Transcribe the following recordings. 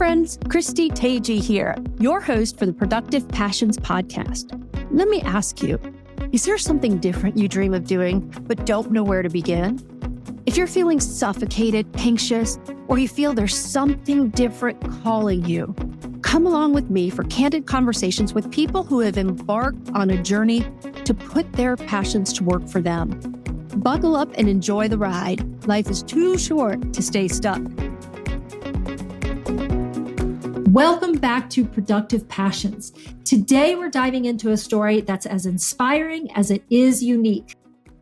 friends, Christy Tagey here, your host for the Productive Passions podcast. Let me ask you, is there something different you dream of doing but don't know where to begin? If you're feeling suffocated, anxious, or you feel there's something different calling you, come along with me for candid conversations with people who have embarked on a journey to put their passions to work for them. Buckle up and enjoy the ride. Life is too short to stay stuck. Welcome back to Productive Passions. Today, we're diving into a story that's as inspiring as it is unique.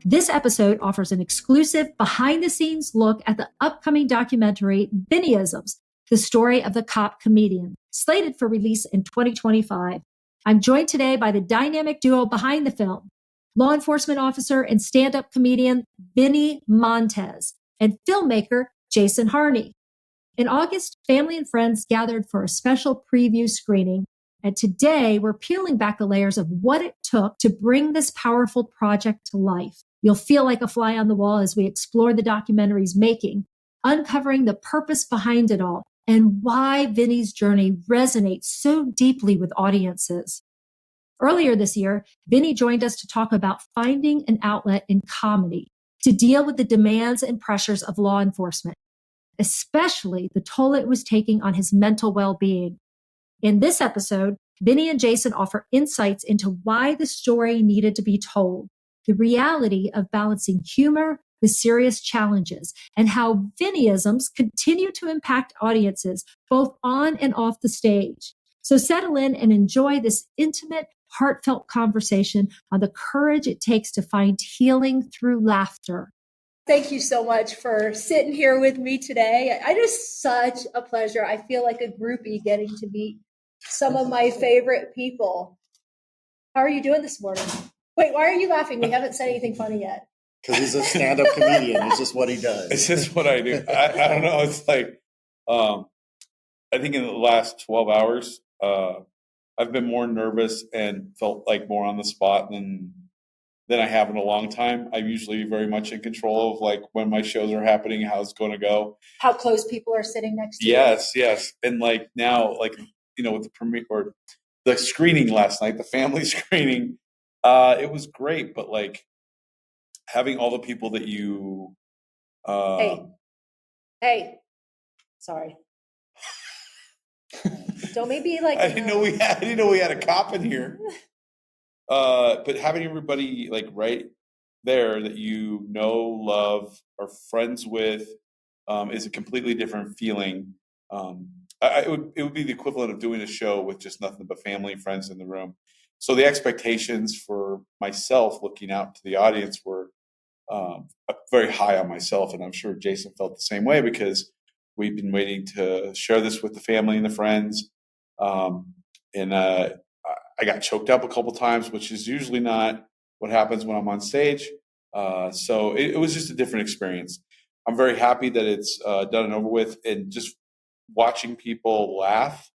This episode offers an exclusive behind-the-scenes look at the upcoming documentary, VINNIE-ISMS the Story of the Cop Comedian, slated for release in 2025. I'm joined today by the dynamic duo behind the film, law enforcement officer and stand-up comedian VINNIE-ISMS and filmmaker Jason Harney. In August, family and friends gathered for a special preview screening, and today we're peeling back the layers of what it took to bring this powerful project to life. You'll feel like a fly on the wall as we explore the documentary's making, uncovering the purpose behind it all and why Vinnie's journey resonates so deeply with audiences. Earlier this year, Vinnie joined us to talk about finding an outlet in comedy to deal with the demands and pressures of law enforcement, especially the toll it was taking on his mental well-being. In this episode, Vinnie and Jason offer insights into why the story needed to be told, the reality of balancing humor with serious challenges, and how VINNIE-ISMS continue to impact audiences both on and off the stage. So settle in and enjoy this intimate, heartfelt conversation on the courage it takes to find healing through laughter. Thank you so much for sitting here with me today. It is such a pleasure. I feel like a groupie getting to meet some of my favorite people. How are you doing this morning? Wait, why are you laughing? We haven't said anything funny yet. Because he's a stand-up comedian. It's just what he does. It's just what I do. I don't know. It's like, I think in the last 12 hours, I've been more nervous and felt like more on the spot than I have in a long time. I'm usually very much in control of like when my shows are happening, how it's going to go. How close people are sitting next to you. Yes. And like now, like, you know, with the premiere or the screening last night, the family screening, it was great. But like having all the people that you, Hey, sorry. Don't make me like, I didn't know we had a cop in here. But having everybody like right there that you know, love, are friends with, is a completely different feeling. It would be the equivalent of doing a show with just nothing but family and friends in the room. So the expectations for myself looking out to the audience were very high on myself, and I'm sure Jason felt the same way because we've been waiting to share this with the family and the friends. I got choked up a couple times, which is usually not what happens when I'm on stage. So it was just a different experience. I'm very happy that it's done and over with, and just watching people laugh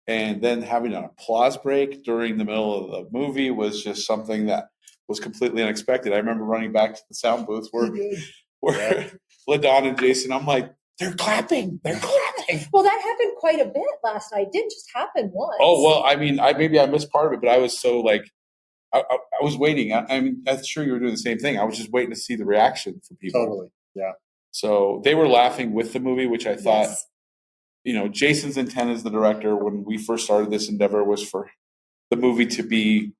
and then having an applause break during the middle of the movie was just something that was completely unexpected. I remember running back to the sound booth where LaDon and Jason, I'm like, they're clapping. Well, that happened quite a bit last night. It didn't just happen once. Oh, well, I mean, maybe I missed part of it, but I was so like, I was waiting. I mean, I'm sure you were doing the same thing. I was just waiting to see the reaction from people. Totally, yeah. So they were laughing with the movie, which I thought, Yes. you know, Jason's intent as the director when we first started this endeavor was for the movie to be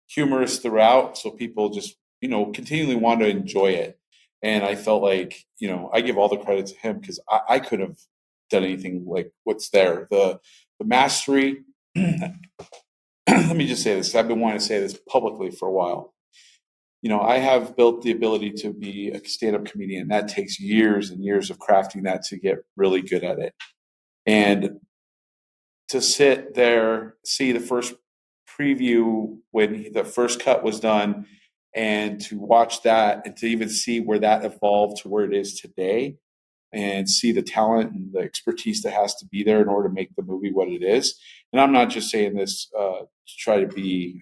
humorous throughout, so people just, you know, continually want to enjoy it. And I felt like, you know, I give all the credit to him because I could have done anything like what's there. The mastery, let me just say this. I've been wanting to say this publicly for a while. You know, I have built the ability to be a stand-up comedian. That takes years and years of crafting that to get really good at it. And to sit there, see the first preview when the first cut was done, and to watch that and to even see where that evolved to where it is today and see the talent and the expertise that has to be there in order to make the movie what it is. And I'm not just saying this to try to be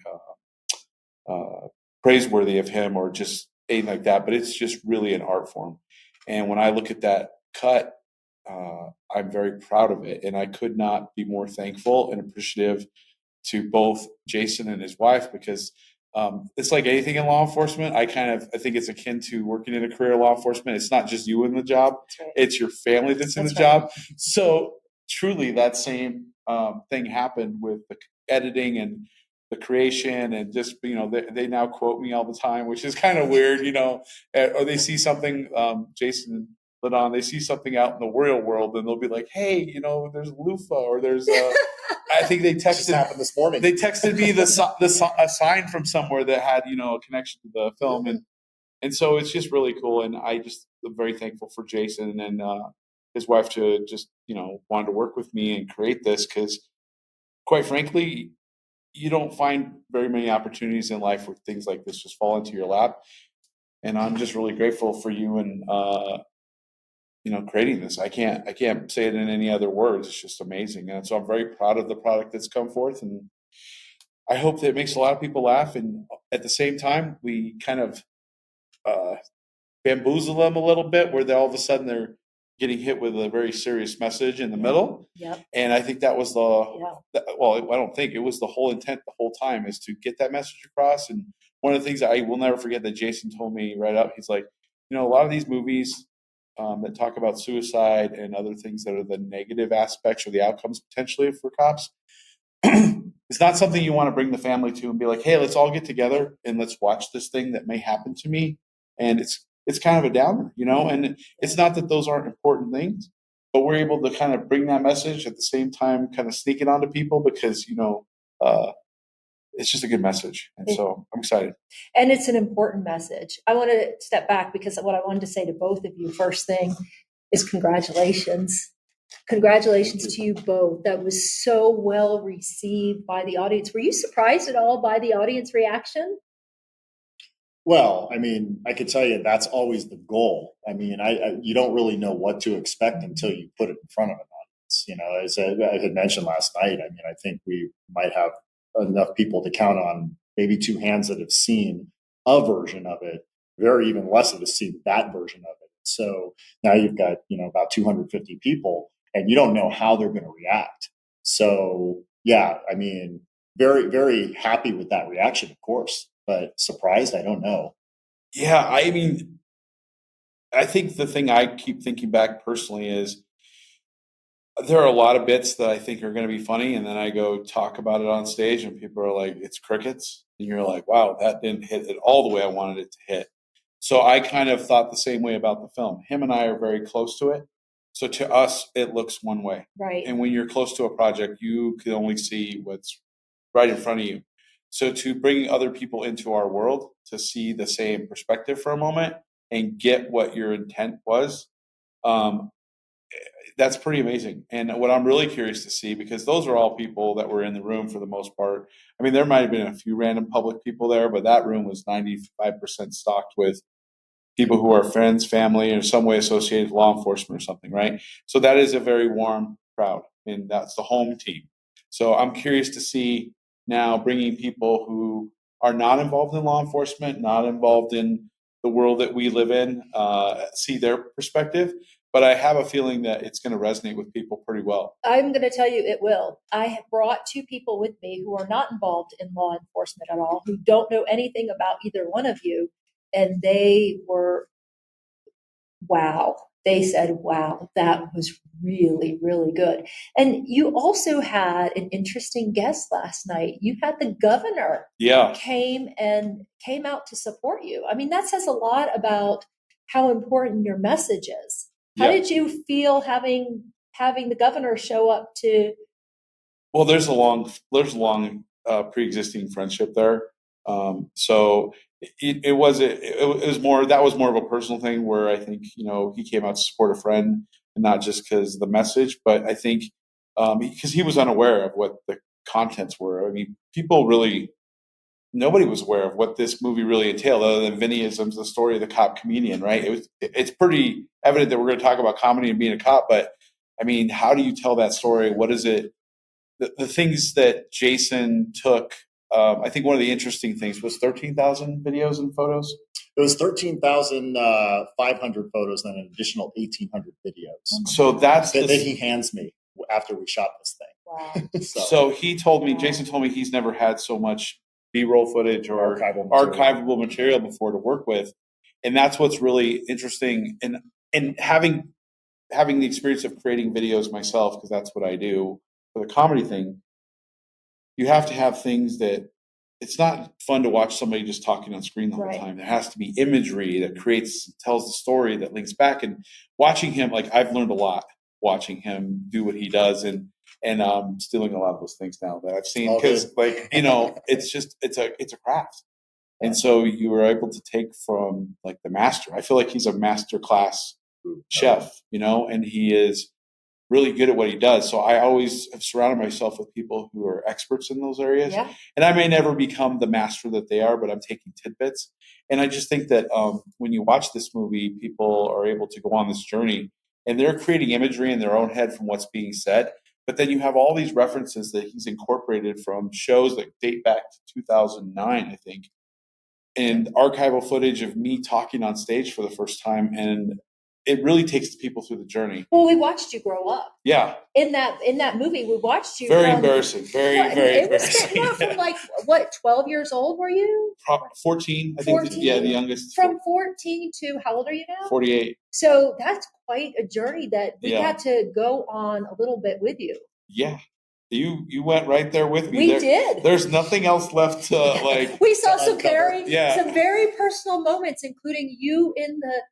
praiseworthy of him or just anything like that, but it's just really an art form. And when I look at that cut I'm very proud of it. And I could not be more thankful and appreciative to both Jason and his wife, because it's like anything in law enforcement. I think it's akin to working in a career in law enforcement. It's not just you in the job; it's your family that's in the job. So truly, that same thing happened with the editing and the creation, and just they now quote me all the time, which is kind of weird, or they see something, Jason and LaDon, they see something out in the real world, and they'll be like, "Hey, there's loofah, or there's." I think they texted. Just happened this morning. They texted me a sign from somewhere that had a connection to the film, and so it's just really cool, and I just am very thankful for Jason and his wife to just wanted to work with me and create this, because quite frankly, you don't find very many opportunities in life where things like this just fall into your lap, and I'm just really grateful for you and creating this. I can't say it in any other words. It's just amazing. And so I'm very proud of the product that's come forth. And I hope that it makes a lot of people laugh. And at the same time, we kind of bamboozle them a little bit, where all of a sudden they're getting hit with a very serious message in the middle. Yep. And I think that was I don't think it was the whole intent the whole time, is to get that message across. And one of the things that I will never forget that Jason told me right up, he's like, a lot of these movies that talk about suicide and other things that are the negative aspects or the outcomes potentially for cops, it's not something you want to bring the family to and be like, hey, let's all get together and let's watch this thing that may happen to me. And it's kind of a downer, and it's not that those aren't important things, but we're able to kind of bring that message at the same time, kind of sneak it onto people, because, it's just a good message. And so I'm excited. And it's an important message. I want to step back, because what I wanted to say to both of you, first thing, is congratulations. Congratulations to you both. That was so well received by the audience. Were you surprised at all by the audience reaction? Well, I could tell you that's always the goal. You don't really know what to expect until you put it in front of an audience. As I had mentioned last night, I think we might have enough people to count on maybe two hands that have seen a version of it, very even less of have seen that version of it. So now you've got, about 250 people, and you don't know how they're going to react. So yeah, very, very happy with that reaction, of course, but surprised, I don't know. Yeah. I think the thing I keep thinking back personally is, there are a lot of bits that I think are going to be funny, and then I go talk about it on stage and people are like, it's crickets. And you're like, wow, that didn't hit it all the way I wanted it to hit. So I kind of thought the same way about the film. Him and I are very close to it. So to us, it looks one way. Right. And when you're close to a project, you can only see what's right in front of you. So to bring other people into our world to see the same perspective for a moment and get what your intent was, that's pretty amazing. And what I'm really curious to see, because those are all people that were in the room for the most part. There might have been a few random public people there, but that room was 95% stocked with people who are friends, family, or some way associated with law enforcement or something, right? So that is a very warm crowd, and that's the home team. So I'm curious to see now bringing people who are not involved in law enforcement, not involved in the world that we live in, see their perspective. But I have a feeling that it's going to resonate with people pretty well. I'm going to tell you it will. I have brought two people with me who are not involved in law enforcement at all, who don't know anything about either one of you. And they were, wow. They said, wow, that was really, really good. And you also had an interesting guest last night. You had the governor came out to support you. That says a lot about how important your message is. How did you feel having the governor show up to? Well, there's a long pre-existing friendship there. So it was more of a personal thing where I think, he came out to support a friend, and not just because of the message, but I think because he was unaware of what the contents were. Nobody was aware of what this movie really entailed, other than VINNIE-ISMS the Story of the Cop Comedian, right? It's pretty evident that we're going to talk about comedy and being a cop, but how do you tell that story? What is it? The things that Jason took, I think one of the interesting things was 13,000 videos and photos. It was 13,500 photos and an additional 1,800 videos So that's that he hands me after we shot this thing. Wow. So he told me, Jason told me he's never had so much B-roll footage or archivable material before to work with. And that's what's really interesting. And having the experience of creating videos myself, because that's what I do for the comedy thing, you have to have things that it's not fun to watch somebody just talking on screen the whole time. There has to be imagery that tells the story that links back. And watching him, like I've learned a lot watching him do what he does, and stealing a lot of those things now that I've seen, because it's a craft. And so you were able to take from like the master. I feel like he's a master class chef, and he is really good at what he does. So I always have surrounded myself with people who are experts in those areas. Yeah. And I may never become the master that they are, but I'm taking tidbits. And I just think that when you watch this movie, people are able to go on this journey and they're creating imagery in their own head from what's being said. But then you have all these references that he's incorporated from shows that date back to 2009, I think, and archival footage of me talking on stage for the first time. And it really takes the people through the journey. Well, we watched you grow up. Yeah. In that movie, we watched you. Very embarrassing. Very embarrassing. From like, what, 12 years old were you? 14. I think 14? the youngest. From 14 to, how old are you now? 48. So that's quite a journey that we got to go on a little bit with you. Yeah. You went right there with me. We did. There's nothing else left to like. We saw some very personal moments, including you in the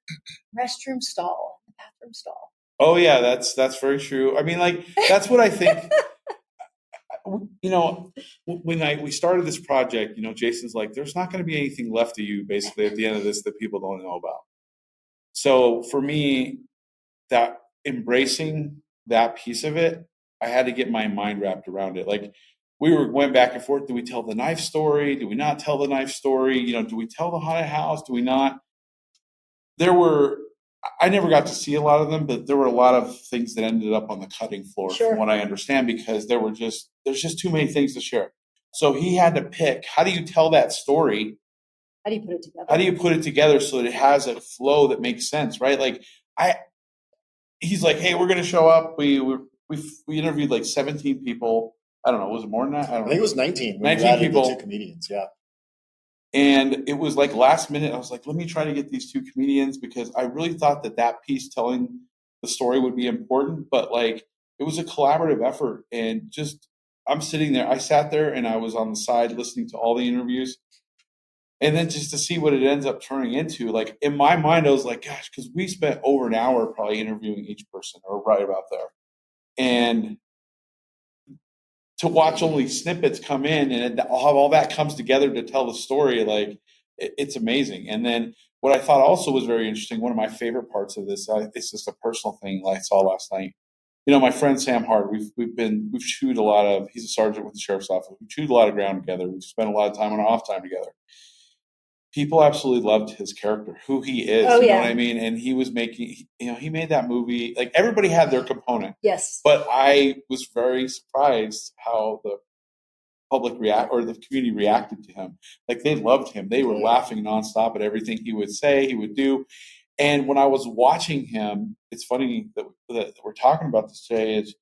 restroom stall, the bathroom stall. Oh yeah, that's very true. I mean, like that's what I think. When we started this project, Jason's like, there's not going to be anything left of you basically at the end of this that people don't know about. So for me, that embracing that piece of it, I had to get my mind wrapped around it. Like went back and forth. Do we tell the knife story? Do we not tell the knife story? Do we tell the haunted house? Do we not? I never got to see a lot of them, but there were a lot of things that ended up on the cutting floor from what I understand, because there's just too many things to share. So he had to pick, how do you tell that story? How do you put it together? How do you put it together so that it has a flow that makes sense, right? Like he's like, hey, we're going to show up. We interviewed like 17 people. I don't know. Was it more than that? I think it was 19. 19 people. The 2 comedians, yeah. And it was like last minute. I was like, let me try to get these 2 comedians, because I really thought that piece telling the story would be important. But like, it was a collaborative effort. And just, I'm sitting there. I sat there and I was on the side listening to all the interviews. And then just to see what it ends up turning into, like in my mind, I was like, gosh, because we spent over an hour probably interviewing each person, or right about there. And to watch only snippets come in and how all that comes together to tell the story, like it's amazing. And then what I thought also was very interesting, one of my favorite parts of this, it's just a personal thing I saw last night. My friend Sam Hart, we've chewed a lot of, he's a sergeant with the sheriff's office. We've chewed a lot of ground together. We've spent a lot of time on our off time together. People absolutely loved his character, who he is. Know what I mean? And he was making, he made that movie. Like everybody had their component. Yes. But I was very surprised how the public the community reacted to him. Like they loved him. They were laughing nonstop at everything he would say, he would do. And when I was watching him, it's funny that we're talking about this today, is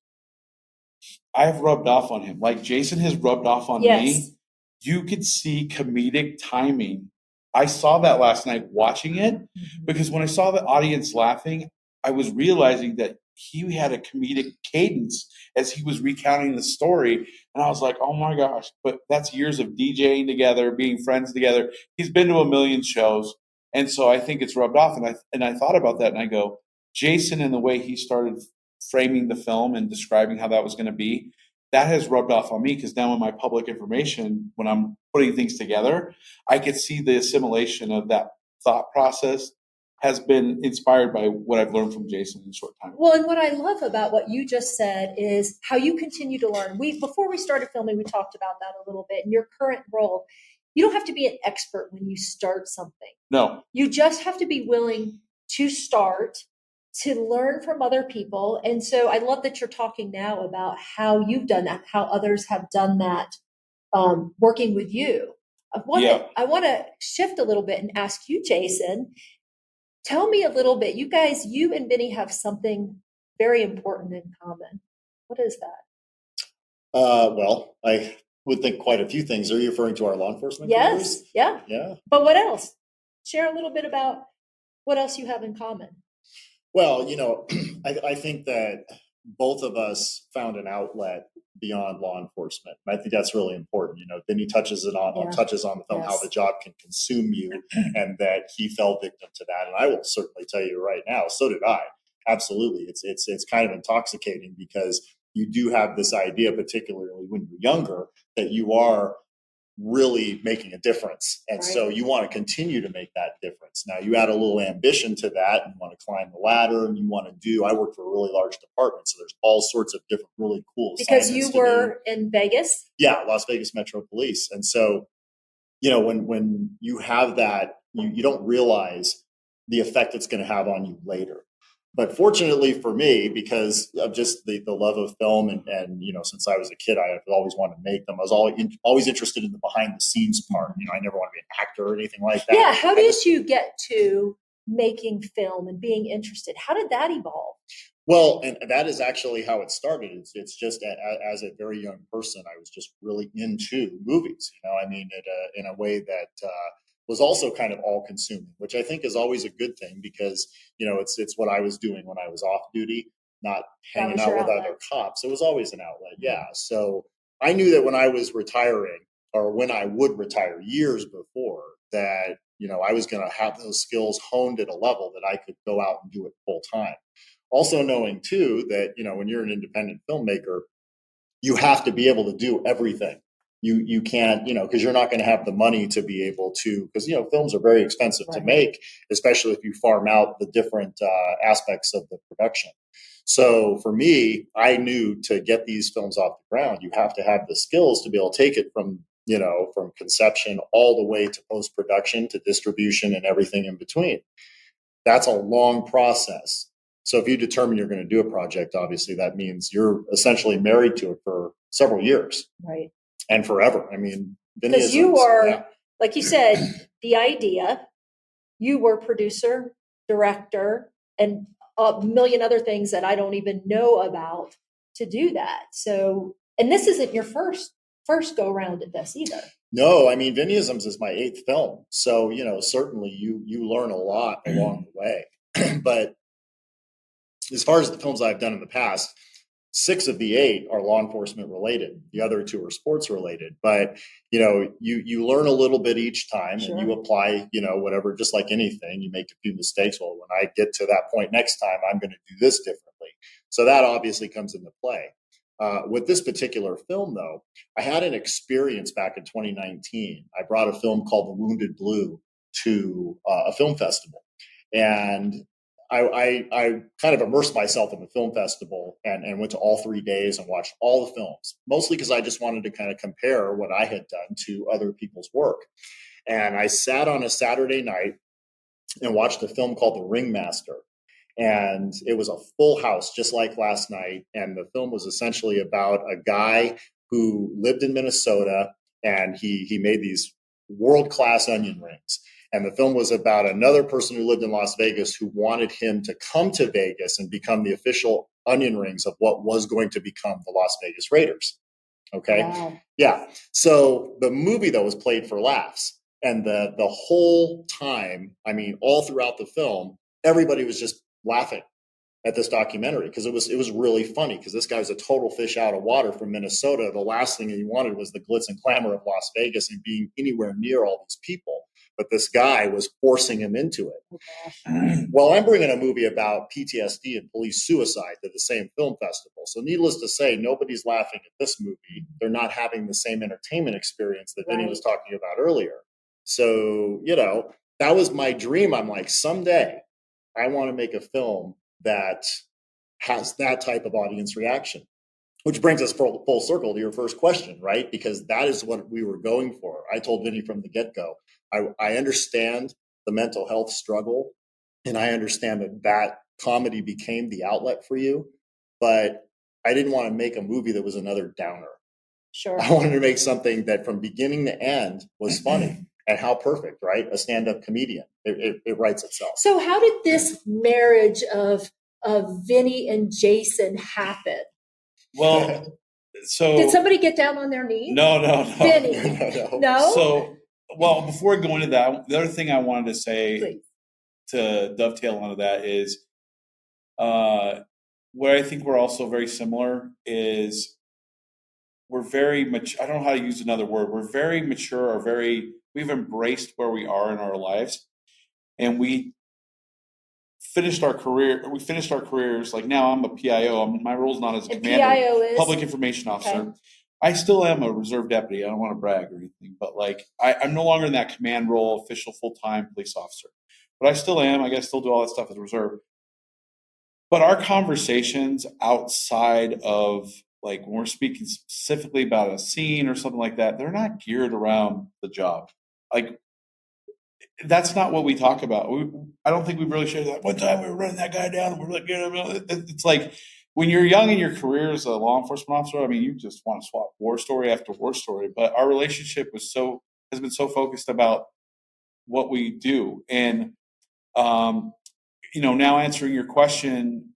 I've rubbed off on him. Like Jason has rubbed off on me. You could see comedic timing. I saw that last night watching it, because when I saw the audience laughing, I was realizing that he had a comedic cadence as he was recounting the story. And I was like, oh my gosh, but that's years of DJing together, being friends together. He's been to a million shows. And so I think it's rubbed off. And I thought about that and I go, Jason, and the way he started framing the film and describing how that was going to be, that has rubbed off on me, because now in my public information, when I'm putting things together, I could see the assimilation of that thought process has been inspired by what I've learned from Jason in a short time. Well, and what I love about what you just said is how you continue to learn. Before we started filming, we talked about that a little bit. In your current role, you don't have to be an expert when you start something. No. You just have to be willing to start, to learn from other people. And so I love that you're talking now about how you've done that, how others have done that, working with you. I want to shift a little bit and ask you, Jason, tell me a little bit. You and Vinnie have something very important in common. What is that? Well, I would think quite a few things. Are you referring to our law enforcement careers? Yes. Yeah. But what else? Share a little bit about what else you have in common. Well, I think that both of us found an outlet beyond law enforcement. And I think that's really important. Then he touches on the film, how the job can consume you, and that he fell victim to that. And I will certainly tell you right now, so did I. Absolutely. It's kind of intoxicating because you do have this idea, particularly when you're younger, that you are really making a difference. And so you want to continue to make that difference. Now you add a little ambition to that, and you want to climb the ladder, and you want to I work for a really large department. So there's all sorts of different really cool because you were in Vegas? Yeah, Las Vegas Metro Police. And so, when you have that, you don't realize the effect it's going to have on you later. But fortunately for me, because of just the love of film and since I was a kid, I always wanted to make them. I was always interested in the behind the scenes part. I never wanted to be an actor or anything like that. Yeah. How did you get to making film and being interested? How did that evolve? Well, and that is actually how it started. It's just as a very young person, I was just really into movies, in a way that was also kind of all consuming, which I think is always a good thing because, it's what I was doing when I was off duty, not hanging out with other cops. It was always an outlet. Yeah. So I knew that when I was retiring, or when I would retire years before, that, I was going to have those skills honed at a level that I could go out and do it full time. Also knowing too that, when you're an independent filmmaker, you have to be able to do everything. You can't, because you're not going to have the money to be able to, because, films are very expensive to make, especially if you farm out the different aspects of the production. So for me, I knew to get these films off the ground, you have to have the skills to be able to take it from conception all the way to post-production to distribution and everything in between. That's a long process. So if you determine you're going to do a project, obviously that means you're essentially married to it for several years. Right. And forever. Because you were, like you said, the idea, you were producer, director, and a million other things that I don't even know about to do that. So, and this isn't your first go around at this either. No, VINNIE-ISMS is my 8th film. So, certainly you learn a lot along the way. But as far as the films I've done in the past, 6 of the 8 are law enforcement related. The other 2 are sports related. But, you learn a little bit each time and you apply, whatever, just like anything, you make a few mistakes. Well, when I get to that point next time, I'm going to do this differently. So that obviously comes into play. With this particular film, though, I had an experience back in 2019. I brought a film called The Wounded Blue to a film festival. And I kind of immersed myself in the film festival and went to all 3 days and watched all the films, mostly because I just wanted to kind of compare what I had done to other people's work. And I sat on a Saturday night and watched a film called The Ringmaster. And it was a full house, just like last night. And the film was essentially about a guy who lived in Minnesota, and he made these world-class onion rings. And the film was about another person who lived in Las Vegas who wanted him to come to Vegas and become the official onion rings of what was going to become the Las Vegas Raiders. Okay. Wow. Yeah. So the movie, though, was played for laughs. And the whole time, all throughout the film, everybody was just laughing at this documentary because it was really funny because this guy was a total fish out of water from Minnesota. The last thing he wanted was the glitz and glamour of Las Vegas and being anywhere near all these people. But this guy was forcing him into it. Oh, well, I'm bringing a movie about PTSD and police suicide to the same film festival. So needless to say, nobody's laughing at this movie. They're not having the same entertainment experience that Vinnie was talking about earlier. So, that was my dream. I'm like, someday I want to make a film that has that type of audience reaction. Which brings us full circle to your first question, right? Because that is what we were going for. I told Vinnie from the get-go, I understand the mental health struggle, and I understand that comedy became the outlet for you, but I didn't want to make a movie that was another downer. Sure. I wanted to make something that from beginning to end was funny. And how perfect, right? A stand-up comedian. It writes itself. So how did this marriage of Vinnie and Jason happen? Well, so Did somebody get down on their knees? No. Vinnie. No? So, well, before I go into that, the other thing I wanted to say Please. to dovetail onto that is where I think we're also very similar is we're very much, I don't know how to use another word. We're very mature or we've embraced where we are in our lives. And we finished our careers. Like now I'm a PIO. My role's not as a commander, PIO is? public information officer. Okay. I still am a reserve deputy. I don't want to brag or anything, but like I'm no longer in that command role, official full-time police officer. But I still am. I guess still do all that stuff as a reserve. But our conversations outside of like when we're speaking specifically about a scene or something like that, they're not geared around the job. Like that's not what we talk about. I don't think we've really shared that. One time we were running that guy down and we're like, it's like when you're young in your career as a law enforcement officer, I mean, you just want to swap war story after war story. But our relationship has been so focused about what we do. And, now answering your question,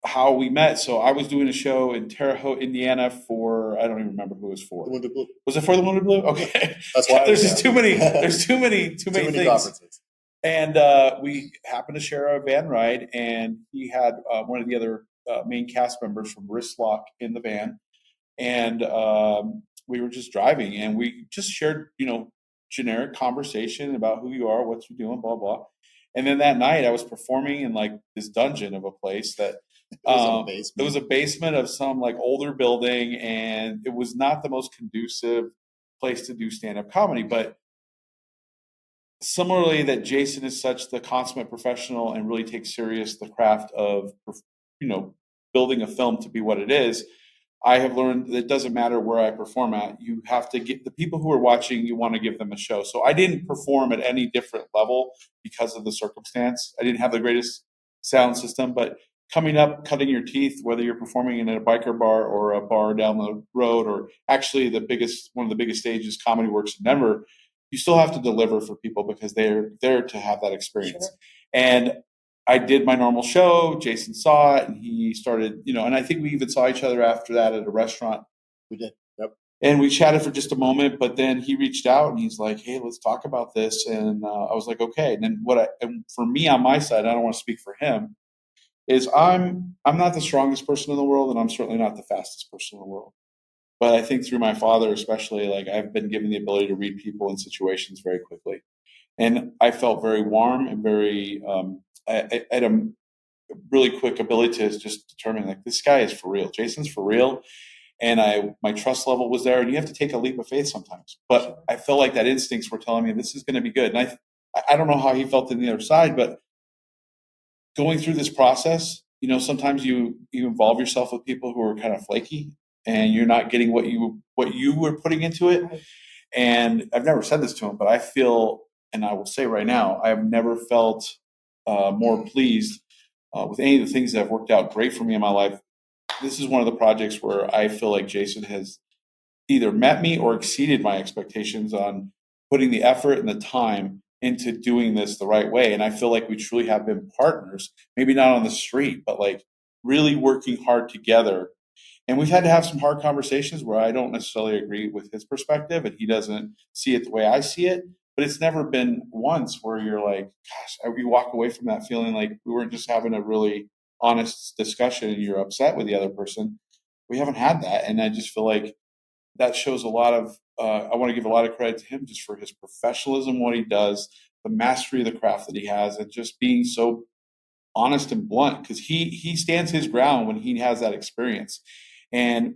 how we met. So I was doing a show in Terre Haute, Indiana for, I don't even remember who it was for. The Wounded Blue. Was it for the Wounded Blue? Okay. That's why There's just too many things. conferences. And we happened to share a van ride, and he had one of the other main cast members from Wristlock in the van. And we were just driving, and we just shared, generic conversation about who you are, what you're doing, blah, blah. And then that night I was performing in like this dungeon of a place that it was a basement of some like older building, and it was not the most conducive place to do stand-up comedy. But similarly, that Jason is such the consummate professional and really takes serious the craft of, building a film to be what it is. I have learned that it doesn't matter where I perform at. You have to get the people who are watching, you want to give them a show. So I didn't perform at any different level because of the circumstance. I didn't have the greatest sound system, but coming up, cutting your teeth, whether you're performing in a biker bar or a bar down the road, or actually one of the biggest stages, Comedy Works in Denver, you still have to deliver for people because they're there to have that experience. Sure. And I did my normal show. Jason saw it, and he started, and I think we even saw each other after that at a restaurant. We did. Yep. And we chatted for just a moment, but then he reached out and he's like, "Hey, let's talk about this." And I was like, "Okay." And then and for me on my side, I don't want to speak for him, is I'm not the strongest person in the world, and I'm certainly not the fastest person in the world. But I think through my father, especially, like I've been given the ability to read people in situations very quickly. And I felt very warm and very, I had a really quick ability to just determine like this guy is for real. Jason's for real. And my trust level was there, and you have to take a leap of faith sometimes. But I felt like that instincts were telling me this is going to be good. And I don't know how he felt on the other side, but going through this process, sometimes you involve yourself with people who are kind of flaky, and you're not getting what you were putting into it. Right. And I've never said this to him, but I feel, and I will say right now, I have never felt more pleased with any of the things that have worked out great for me in my life. This is one of the projects where I feel like Jason has either met me or exceeded my expectations on putting the effort and the time into doing this the right way. And I feel like we truly have been partners, maybe not on the street, but like really working hard together. And we've had to have some hard conversations where I don't necessarily agree with his perspective and he doesn't see it the way I see it. But it's never been once where you're like, gosh, you walk away from that feeling like we weren't just having a really honest discussion and you're upset with the other person. We haven't had that. And I just feel like that shows a lot of, I want to give a lot of credit to him just for his professionalism, what he does, the mastery of the craft that he has, and just being so honest and blunt, because he stands his ground when he has that experience. And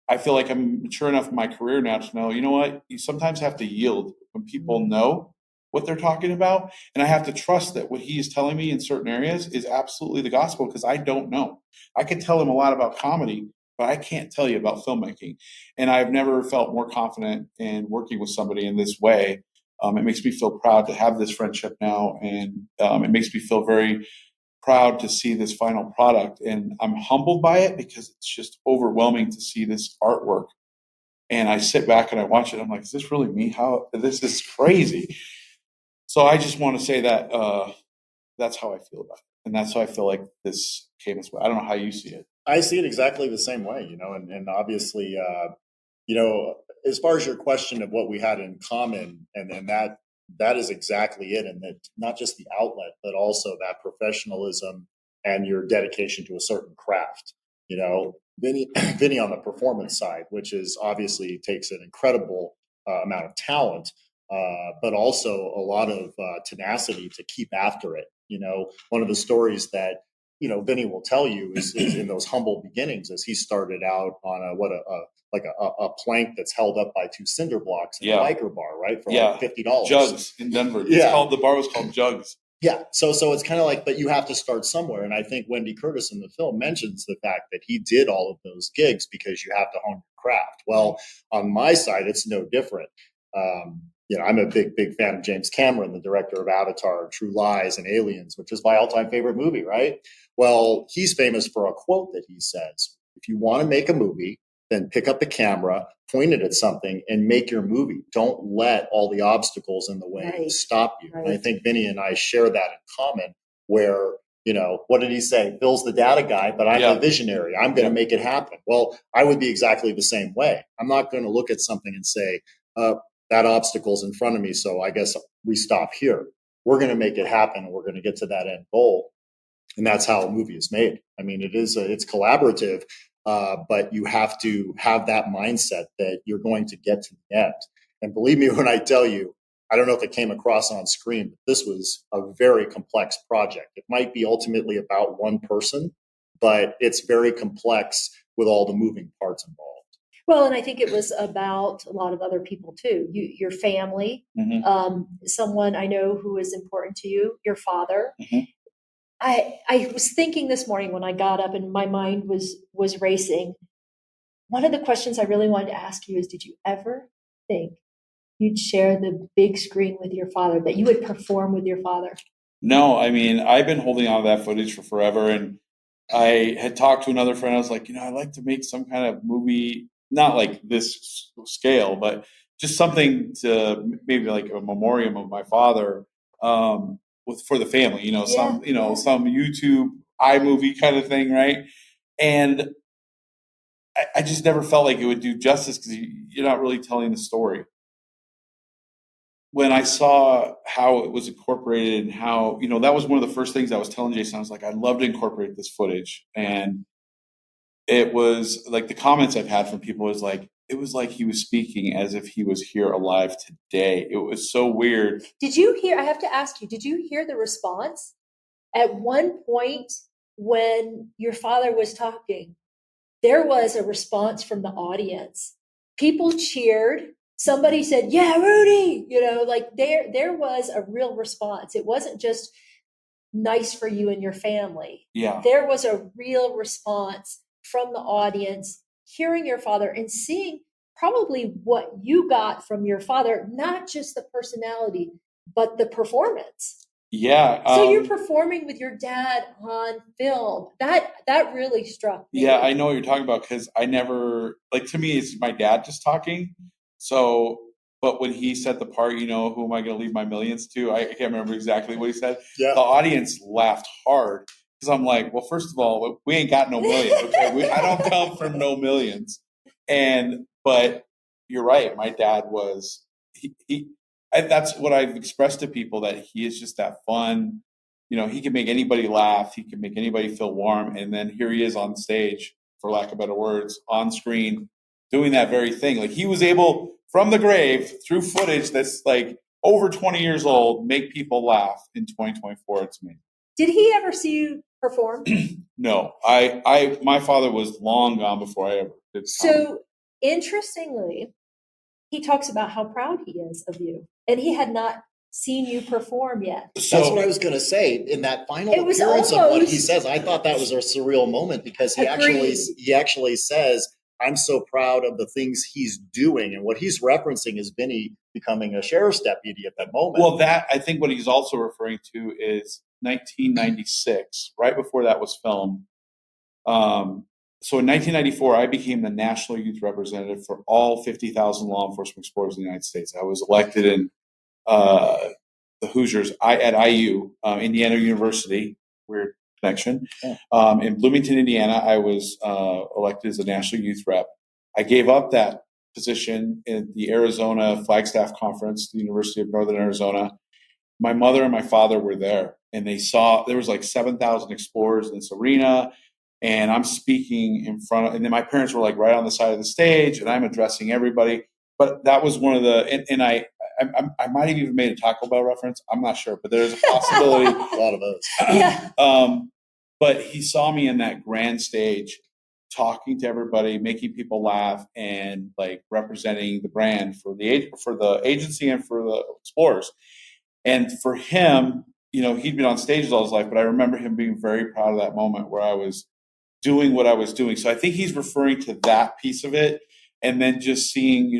I feel like I'm mature enough in my career now to know, you know what, you sometimes have to yield when people know what they're talking about. And I have to trust that what he is telling me in certain areas is absolutely the gospel, because I don't know. I can tell him a lot about comedy, but I can't tell you about filmmaking. And I've never felt more confident in working with somebody in this way. It makes me feel proud to have this friendship now. And it makes me feel very proud to see this final product. And I'm humbled by it because it's just overwhelming to see this artwork And I sit back and I watch it. I'm like, is this really me? This is crazy. So I just want to say that that's how I feel about it. And that's how I feel like this came this way. I don't know how you see it. I see it exactly the same way, and obviously, as far as your question of what we had in common, and that is exactly it. And that not just the outlet, but also that professionalism and your dedication to a certain craft. Vinnie on the performance side, which is obviously takes an incredible amount of talent, but also a lot of tenacity to keep after it. One of the stories that Vinnie will tell you is in those humble beginnings, as he started out on a plank that's held up by 2 cinder blocks in a biker bar, right? For like $50. Jugs in Denver. The bar was called Jugs. Yeah. So it's kind of like, but you have to start somewhere. And I think Wendy Curtis in the film mentions the fact that he did all of those gigs because you have to hone your craft. Well, on my side, it's no different. I'm a big fan of James Cameron, the director of Avatar, True Lies, and Aliens, which is my all-time favorite movie, right? Well, he's famous for a quote that he says, if you want to make a movie, then pick up the camera, point it at something, and make your movie. Don't let all the obstacles in the way stop you. Right. And I think Vinnie and I share that in common, where, what did he say? Bill's the data guy, but I'm the visionary. I'm going to make it happen. Well, I would be exactly the same way. I'm not going to look at something and say, that obstacle's in front of me, so I guess we stop here. We're going to make it happen. We're going to get to that end goal. And that's how a movie is made. I mean, it's collaborative, but you have to have that mindset that you're going to get to the end. And believe me when I tell you, I don't know if it came across on screen, but this was a very complex project. It might be ultimately about one person, but it's very complex with all the moving parts involved. Well, and I think it was about a lot of other people too. Your family, someone I know who is important to you, your father. Mm-hmm. I was thinking this morning when I got up and my mind was racing. One of the questions I really wanted to ask you is, did you ever think you'd share the big screen with your father, that you would perform with your father? No, I mean, I've been holding on to that footage for forever. And I had talked to another friend. I was like, I'd like to make some kind of movie, not like this scale, but just something to maybe like a memoriam of my father, for the family, some YouTube iMovie kind of thing, right? And I just never felt like it would do justice because you're not really telling the story. When I saw how it was incorporated and how, that was one of the first things I was telling Jason. I was like, I'd love to incorporate this footage. And it was like the comments I've had from people was like, it was like he was speaking as if he was here alive today. It was so weird. Did you hear, I have to ask you, did you hear the response? At one point when your father was talking, there was a response from the audience. People cheered. Somebody said, yeah, Rudy, like there was a real response. It wasn't just nice for you and your family. Yeah. There was a real response from the audience, hearing your father and seeing probably what you got from your father, not just the personality, but the performance. Yeah. So you're performing with your dad on film. That really struck me. Yeah, I know what you're talking about because I never, to me, it's my dad just talking. So, but when he said the part, who am I going to leave my millions to? I can't remember exactly what he said. Yeah. The audience laughed hard because I'm like, well, first of all, we ain't got no millions. Okay, I don't come from no millions. But you're right. My dad was that's what I've expressed to people, that he is just that fun. He can make anybody laugh. He can make anybody feel warm. And then here he is on stage, for lack of better words, on screen, doing that very thing. Like he was able, from the grave, through footage that's like over 20 years old, make people laugh in 2024. It's me. Did he ever see you perform? No, my father was long gone before I ever did. So interestingly, he talks about how proud he is of you, and he had not seen you perform yet. So, that's what I was going to say. In that final appearance of what he says, I thought that was a surreal moment because he actually says, I'm so proud of the things he's doing. And what he's referencing is Vinnie becoming a sheriff's deputy at that moment. Well, I think what he's also referring to is 1996, right before that was filmed. so in 1994, I became the national youth representative for all 50,000 law enforcement explorers in the United States. I was elected in the Hoosiers at IU, Indiana University, weird connection. In Bloomington, Indiana, I was elected as a national youth rep. I gave up that position in the Arizona Flagstaff Conference, the University of Northern Arizona. My mother and my father were there, and they saw there was like 7,000 explorers in this arena, and I'm speaking in front of, and then my parents were like right on the side of the stage, and I'm addressing everybody. But that was one of the, and I might have even made a Taco Bell reference. I'm not sure, but there's a possibility. A lot of those. Yeah. But he saw me in that grand stage, talking to everybody, making people laugh, and like representing the brand for the agency and for the explorers. And for him, he'd been on stages all his life, but I remember him being very proud of that moment where I was doing what I was doing. So I think he's referring to that piece of it, and then just seeing,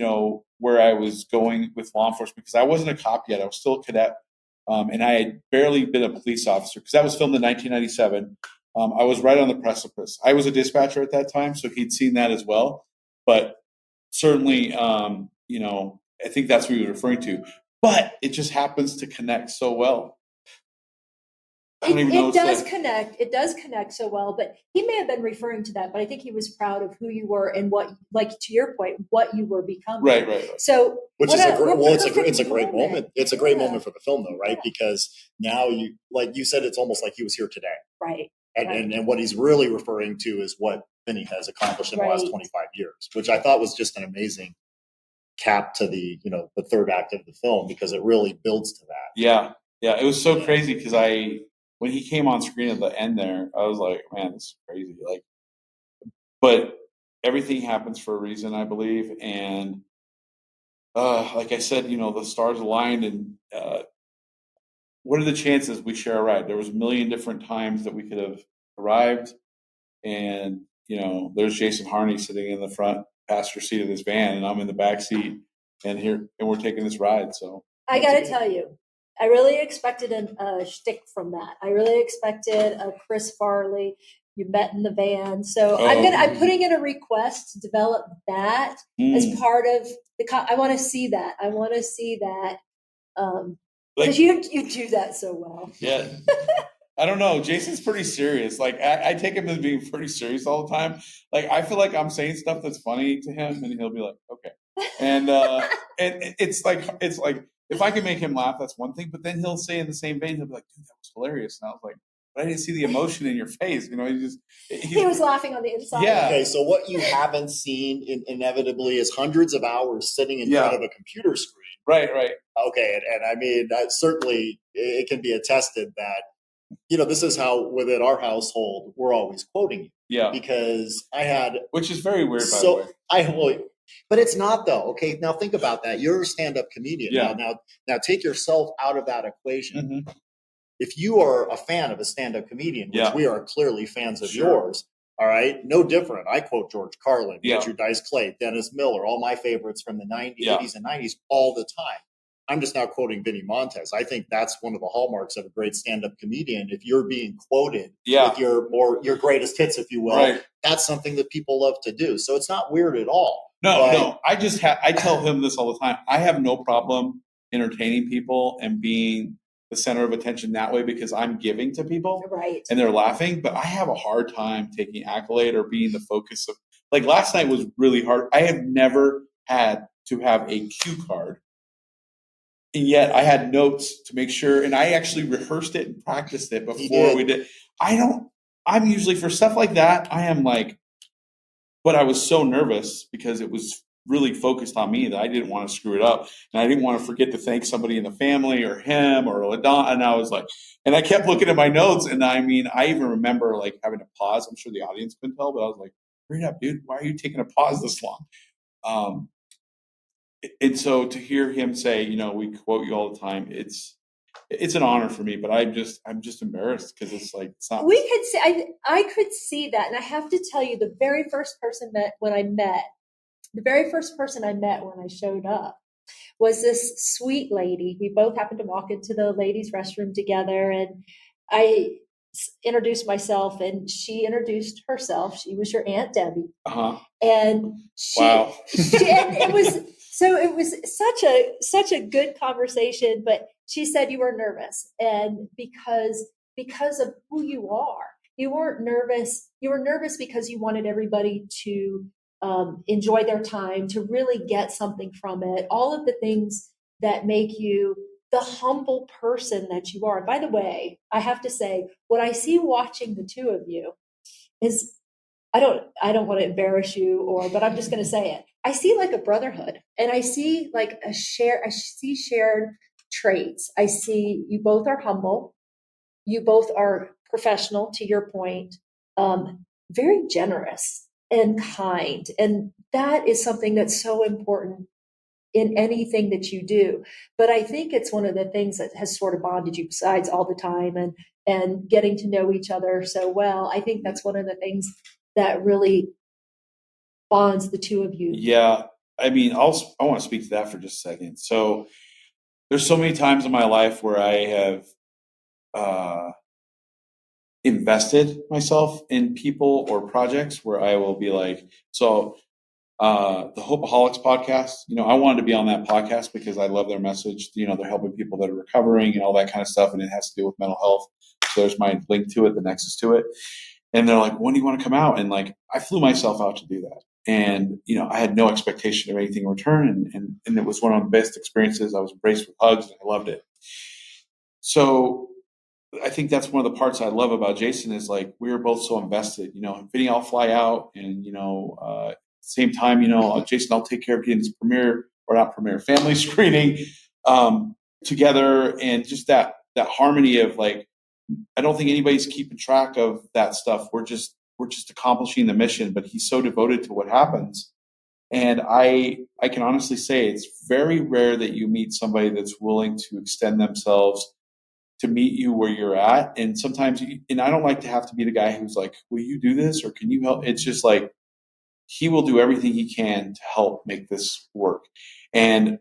where I was going with law enforcement, because I wasn't a cop yet. I was still a cadet, and I had barely been a police officer, because that was filmed in 1997. I was right on the precipice. I was a dispatcher at that time, so he'd seen that as well. But certainly, I think that's what he was referring to. But it just happens to connect so well. It does connect. It does connect so well, but he may have been referring to that, but I think he was proud of who you were and what, like to your point, what you were becoming. Right. So, it's a great moment. It's a great moment for the film, though, right? Yeah. Because now like you said, it's almost like he was here today. Right. And what he's really referring to is what Vinnie has accomplished in the last 25 years, which I thought was just an amazing cap to the third act of the film, because it really builds to that. Yeah. It was so crazy because when he came on screen at the end there, I was like, man, this is crazy. But everything happens for a reason, I believe. And like I said, the stars aligned, and what are the chances we share a ride? There was a million different times that we could have arrived, and there's Jason Harney sitting in the front passenger seat of this van, and I'm in the back seat, and we're taking this ride. So I got to tell you, I really expected a shtick from that. I really expected a Chris Farley. You met in the van, so I'm putting in a request to develop that as part of the. I want to see that. I want to see that because you do that so well. Yeah. I don't know. Jason's pretty serious. Like I take him as being pretty serious all the time. Like I feel like I'm saying stuff that's funny to him, and he'll be like, "Okay," and it's like if I can make him laugh, that's one thing. But then he'll say in the same vein, he'll be like, "Dude, that was hilarious," and I was like, "But I didn't see the emotion in your face." He was laughing on the inside. Yeah. Okay, so what you haven't seen inevitably is hundreds of hours sitting in front of a computer screen. Right. Okay, and I mean, certainly it can be attested that. This is how within our household we're always quoting you. Yeah. Because which is very weird, by the way. But it's not, though. Okay, now think about that. You're a stand-up comedian. Yeah. Now take yourself out of that equation. Mm-hmm. If you are a fan of a stand-up comedian, which we are clearly fans of yours, all right, no different. I quote George Carlin, Richard Dice Clay, Dennis Miller, all my favorites from the 80s and 90s all the time. I'm just now quoting Vinnie Montez. I think that's one of the hallmarks of a great stand-up comedian. If you're being quoted with your greatest hits, if you will, that's something that people love to do. So it's not weird at all. No. I tell him this all the time. I have no problem entertaining people and being the center of attention that way, because I'm giving to people, and they're laughing. But I have a hard time taking accolade or being the focus of. Like last night was really hard. I have never had to have a cue card. And yet I had notes to make sure, and I actually rehearsed it and practiced it before we did. I'm usually, for stuff like that, I am like, but I was so nervous because it was really focused on me that I didn't want to screw it up. And I didn't want to forget to thank somebody in the family or him or LaDon. And I was like, and I kept looking at my notes. And I mean, I even remember like having to pause. I'm sure the audience couldn't tell, but I was like, hurry up, dude. Why are you taking a pause this long? And so to hear him say, we quote you all the time, it's an honor for me, but I'm just embarrassed because it's like, it's not. We could see, I could see that. And I have to tell you, the very first person I met when I showed up was this sweet lady. We both happened to walk into the ladies' restroom together. And introduce myself, and she introduced herself. She was your Aunt Debbie. And wow. and it was such a good conversation, but she said you were nervous, and because of who you are, you weren't nervous. You were nervous because you wanted everybody to enjoy their time, to really get something from it, all of the things that make you the humble person that you are. And by the way, I have to say, what I see watching the two of you is, I don't want to embarrass you, but I'm just going to say it. I see like a brotherhood, and I see like I see shared traits. I see you both are humble. You both are professional, to your point, very generous and kind. And that is something that's so important in anything that you do. But I think it's one of the things that has sort of bonded you, besides all the time and getting to know each other so well. I think that's one of the things that really bonds the two of you. Yeah. I mean, I want to speak to that for just a second. So there's so many times in my life where I have invested myself in people or projects where I will be like, so the Hopeaholics podcast, I wanted to be on that podcast because I love their message. They're helping people that are recovering and all that kind of stuff. And it has to do with mental health. So there's my link to it, the nexus to it. And they're like, when do you want to come out? And like, I flew myself out to do that. And, I had no expectation of anything in return. And it was one of the best experiences. I was embraced with hugs and I loved it. So I think that's one of the parts I love about Jason is like, we were both so invested, Vinnie, I'll fly out and, same time, Jason, I'll take care of getting this family screening together. And just that harmony of like, I don't think anybody's keeping track of that stuff. We're just accomplishing the mission, but he's so devoted to what happens. And I can honestly say it's very rare that you meet somebody that's willing to extend themselves to meet you where you're at. And sometimes, and I don't like to have to be the guy who's like, will you do this? Or can you help? It's just like, he will do everything he can to help make this work. And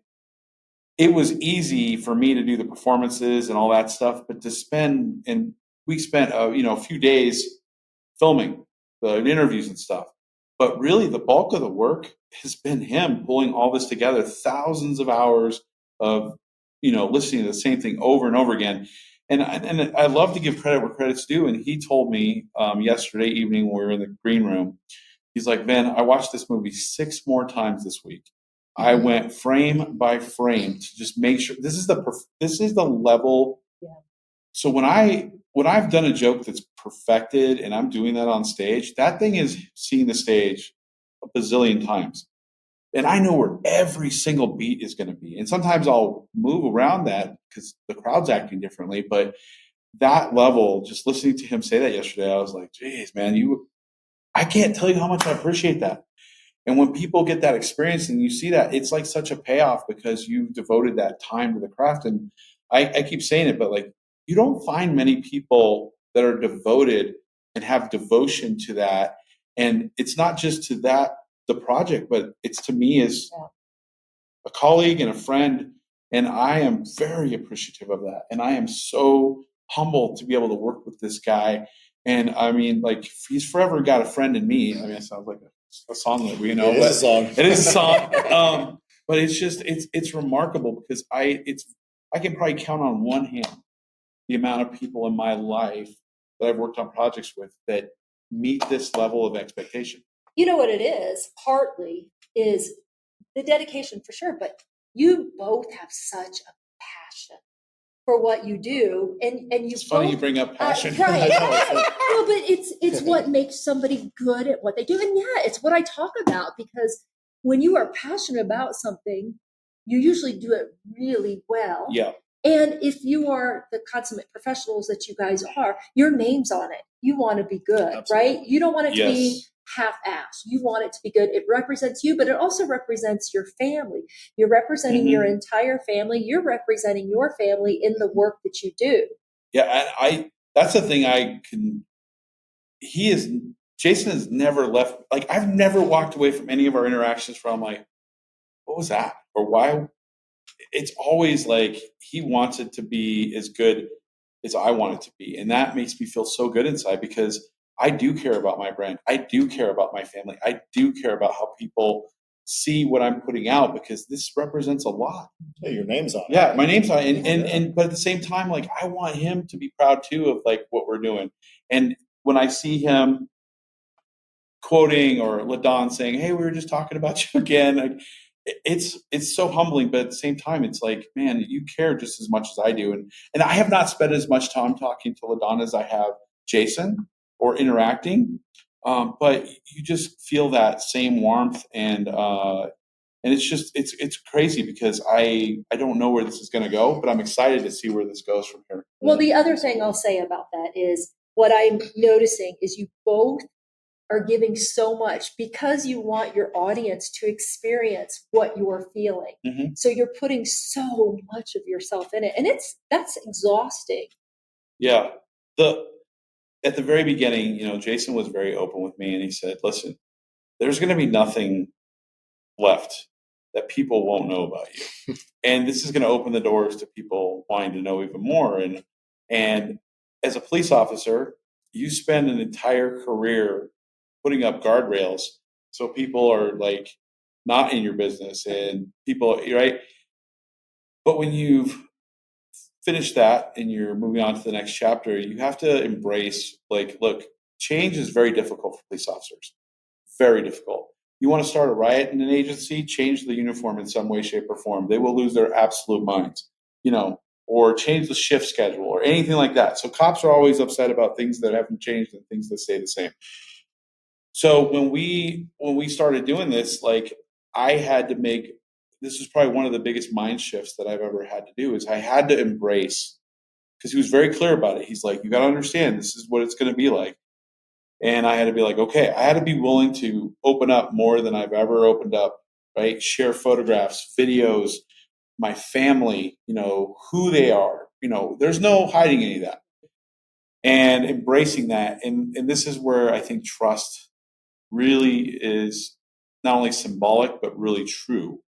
it was easy for me to do the performances and all that stuff, but we spent a few days filming the interviews and stuff. But really the bulk of the work has been him pulling all this together, thousands of hours of, listening to the same thing over and over again. And I love to give credit where credit's due. And he told me yesterday evening when we were in the green room, he's like, Vin, I watched this movie 6 more times this week. I went frame by frame to just make sure this is the level. Yeah. So when I've done a joke that's perfected and I'm doing that on stage, that thing is seeing the stage a bazillion times. And I know where every single beat is going to be. And sometimes I'll move around that because the crowd's acting differently. But that level, just listening to him say that yesterday, I was like, geez, man, I can't tell you how much I appreciate that. And when people get that experience and you see that, it's like such a payoff because you've devoted that time to the craft. And I keep saying it, but like, you don't find many people that are devoted and have devotion to that. And it's not just to the project, but it's to me as a colleague and a friend. And I am very appreciative of that. And I am so humbled to be able to work with this guy. And I mean, like, he's forever got a friend in me. I mean, it sounds like a song that we know. It is a song. It is a song. But it's just, it's remarkable because I can probably count on one hand the amount of people in my life that I've worked on projects with that meet this level of expectation. You know what it is? Partly is the dedication for sure, but you both have such a passion for what you do, and you. It's funny you bring up passion, right? Well, but it's what makes somebody good at what they do, and it's what I talk about, because when you are passionate about something, you usually do it really well. Yeah. And if you are the consummate professionals that you guys are, your name's on it. You want to be good, Absolutely. Right? You don't want it to be half-assed. You want it to be good. It represents you, but it also represents your family. You're representing your entire family. You're representing your family in the work that you do. Yeah, that's the thing Jason has never left. Like, I've never walked away from any of our interactions from like, what was that? Or why? It's always like he wants it to be as good. as I want it to be. And that makes me feel so good inside, because I do care about my brand. I do care about my family. I do care about how people see what I'm putting out, because this represents a lot. Yeah, your name's on it. Yeah, my name's on it. And but at the same time, like, I want him to be proud too of like what we're doing. And when I see him quoting, or LaDon saying, "Hey, we were just talking about you again," like, it's so humbling. But at the same time, it's like, man, you care just as much as I do. And I have not spent as much time talking to LaDon as I have Jason, or interacting. But you just feel that same warmth, and it's just it's crazy, because I don't know where this is going to go, but I'm excited to see where this goes from here. Well, the other thing I'll say about that is what I'm noticing is you both are giving so much because you want your audience to experience what you're feeling. Mm-hmm. So you're putting so much of yourself in it, and that's exhausting. Yeah. At the very beginning, Jason was very open with me, and he said, "Listen, there's going to be nothing left that people won't know about you. And this is going to open the doors to people wanting to know even more." And as a police officer, you spend an entire career putting up guardrails so people are like not in your business, and people, right? But when you've finished that and you're moving on to the next chapter, you have to embrace, like, look, change is very difficult for police officers. Very difficult. You want to start a riot in an agency, change the uniform in some way, shape, or form. They will lose their absolute minds, or change the shift schedule or anything like that. So cops are always upset about things that haven't changed and things that stay the same. So when we started doing this, like, I had to make, this is probably one of the biggest mind shifts that I've ever had to do, is I had to embrace, because he was very clear about it. He's like, you got to understand, this is what it's going to be like. And I had to be like, okay, I had to be willing to open up more than I've ever opened up, right? Share photographs, videos, my family, who they are, there's no hiding any of that, and embracing that. And this is where I think trust really is not only symbolic, but really true.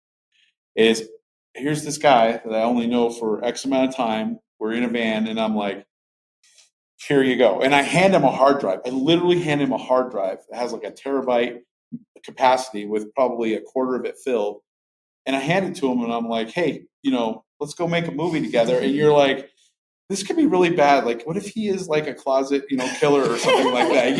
Is, here's this guy that I only know for X amount of time. We're in a van, and I'm like, here you go. And I hand him a hard drive. I literally hand him a hard drive that has like a terabyte capacity with probably a quarter of it filled. And I hand it to him, and I'm like, hey, let's go make a movie together. And you're like, this could be really bad. Like, what if he is like a closet, killer or something like that,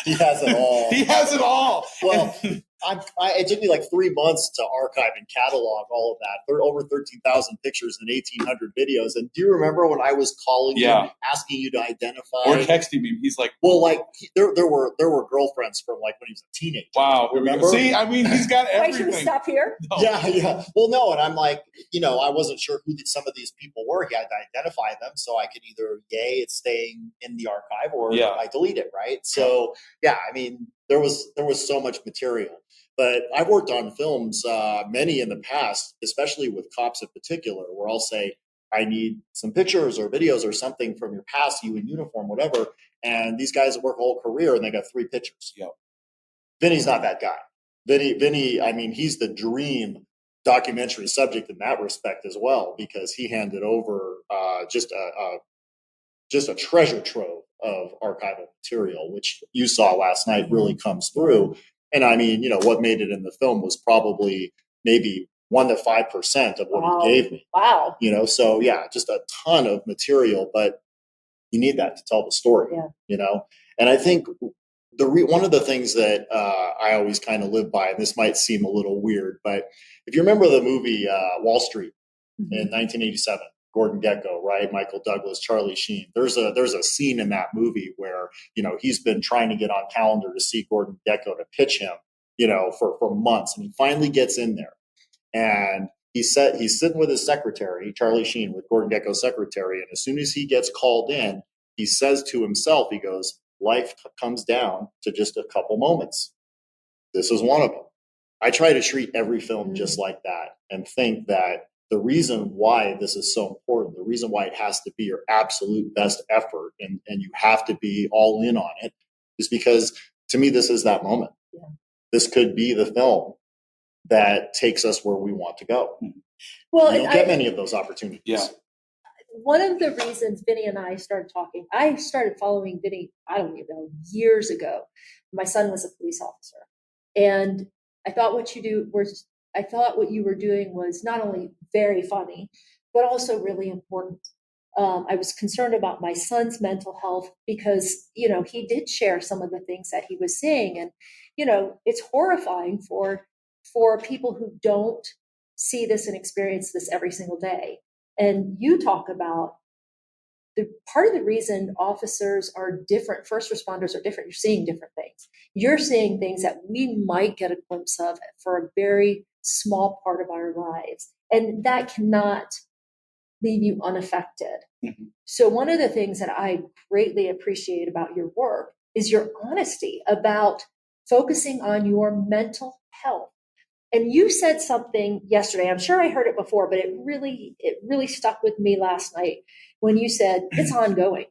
He has it all. He has it all. Well, it took me like 3 months to archive and catalog all of that. There are over 13,000 pictures and 1,800 videos. And do you remember when I was calling you, asking you to identify? Or texting me? He's like, well, like there were girlfriends from like when he was a teenager. Wow. Remember? See, I mean, he's got everything. Why should we stop here? No. Yeah. Well, no. And I'm like, I wasn't sure who some of these people were. He had to identify them, so I could either, it's staying in the archive, or I delete it, right? So, I mean, there was so much material. But I've worked on films, many in the past, especially with cops in particular, where I'll say, I need some pictures or videos or something from your past, you in uniform, whatever. And these guys work a whole career, and they got 3 pictures. Vinnie's not that guy. Vinnie, I mean, he's the dream documentary subject in that respect as well, because he handed over just a treasure trove of archival material, which you saw last night really comes through. And I mean, what made it in the film was probably maybe 1 to 5% of what he gave me. Wow. So just a ton of material, but you need that to tell the story. And I think one of the things that I always kind of live by, and this might seem a little weird, but if you remember the movie Wall Street in 1987. Gordon Gekko, right? Michael Douglas, Charlie Sheen. There's a scene in that movie where, he's been trying to get on calendar to see Gordon Gekko to pitch him, for months. And he finally gets in there. And he's sitting with his secretary, Charlie Sheen, with Gordon Gekko's secretary. And as soon as he gets called in, he says to himself, he goes, life comes down to just a couple moments. This is one of them. I try to treat every film just like that, and think that the reason why this is so important, the reason why it has to be your absolute best effort, and you have to be all in on it, is because, to me, this is that moment. This could be the film that takes us where we want to go. Well, you don't get many of those opportunities. one of the reasons Vinnie and I started talking, I started following Vinnie, I don't even know, years ago. My son was a police officer. And I thought what you were doing was not only very funny, but also really important. I was concerned about my son's mental health because, he did share some of the things that he was seeing. And, it's horrifying for people who don't see this and experience this every single day. And you talk about the part of the reason officers are different, first responders are different. You're seeing different things. You're seeing things that we might get a glimpse of for a very small part of our lives. And that cannot leave you unaffected. Mm-hmm. So one of the things that I greatly appreciate about your work is your honesty about focusing on your mental health. And you said something yesterday, I'm sure I heard it before, but it really stuck with me last night when you said it's ongoing.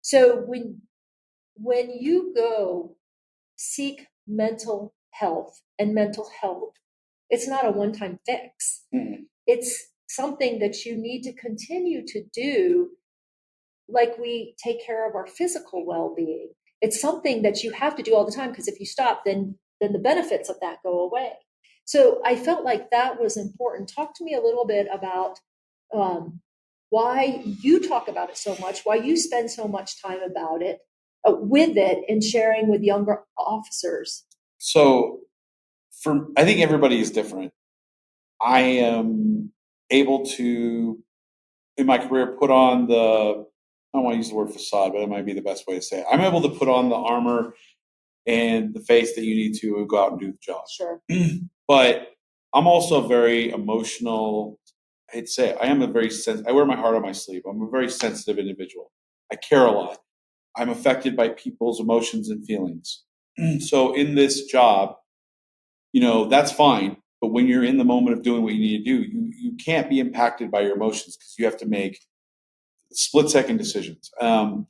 So when you go seek mental health and mental health, it's not a one-time fix. Mm-hmm. It's something that you need to continue to do, like we take care of our physical well-being. It's something that you have to do all the time, because if you stop, then the benefits of that go away. So I felt like that was important. Talk to me a little bit about why you talk about it so much, why you spend so much time about it, with it, and sharing with younger officers. So I think everybody is different. I am able to, in my career, put on I don't want to use the word facade, but it might be the best way to say it. I'm able to put on the armor and the face that you need to go out and do the job. Sure. But I'm also very emotional. I'd say I am I wear my heart on my sleeve. I'm a very sensitive individual. I care a lot. I'm affected by people's emotions and feelings. So in this job, that's fine. But when you're in the moment of doing what you need to do, you can't be impacted by your emotions, because you have to make split-second decisions. One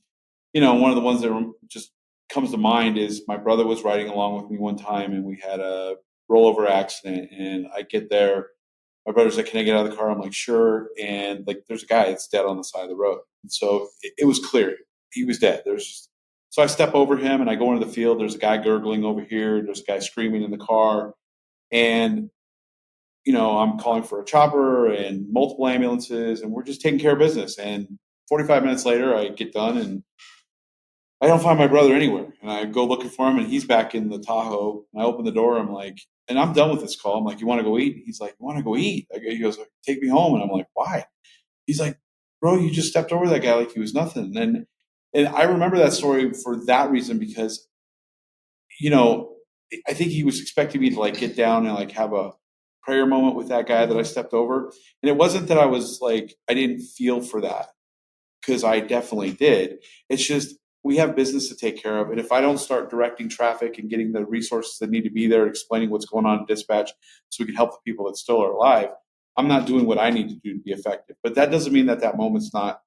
of the ones that just comes to mind is my brother was riding along with me one time, and we had a rollover accident. And I get there. My brother's like, "Can I get out of the car?" I'm like, "Sure." And there's a guy that's dead on the side of the road. And so it was clear he was dead. So I step over him and I go into the field. There's a guy gurgling over here. There's a guy screaming in the car. And, I'm calling for a chopper and multiple ambulances, and we're just taking care of business. And 45 minutes later, I get done and I don't find my brother anywhere. And I go looking for him, and he's back in the Tahoe. And I open the door. I'm like, and I'm done with this call. I'm like, "You want to go eat?" He's like, "You want to go eat?" He goes, "Take me home." And I'm like, "Why?" He's like, "Bro, you just stepped over that guy like he was nothing." And I remember that story for that reason, because, I think he was expecting me to get down and have a prayer moment with that guy that I stepped over. And it wasn't that I didn't feel for that, because I definitely did. It's just, we have business to take care of. And if I don't start directing traffic and getting the resources that need to be there, explaining what's going on in dispatch so we can help the people that still are alive, I'm not doing what I need to do to be effective. But that doesn't mean that moment's not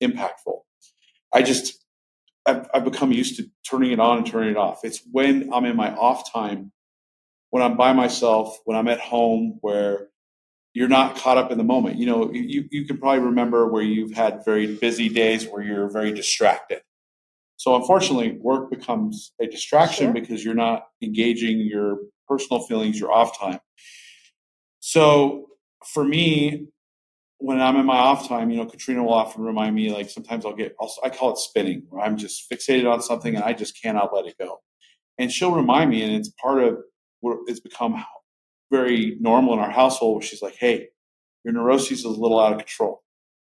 impactful. I've become used to turning it on and turning it off. It's when I'm in my off time, when I'm by myself, when I'm at home, where you're not caught up in the moment. You can probably remember where you've had very busy days where you're very distracted. So unfortunately, work becomes a distraction. Sure. Because you're not engaging your personal feelings, your off time. So for me, when I'm in my off time, Katrina will often remind me, sometimes I call it spinning, where I'm just fixated on something and I just cannot let it go. And she'll remind me, and it's part of what it's become very normal in our household, where she's like, "Hey, your neuroses is a little out of control."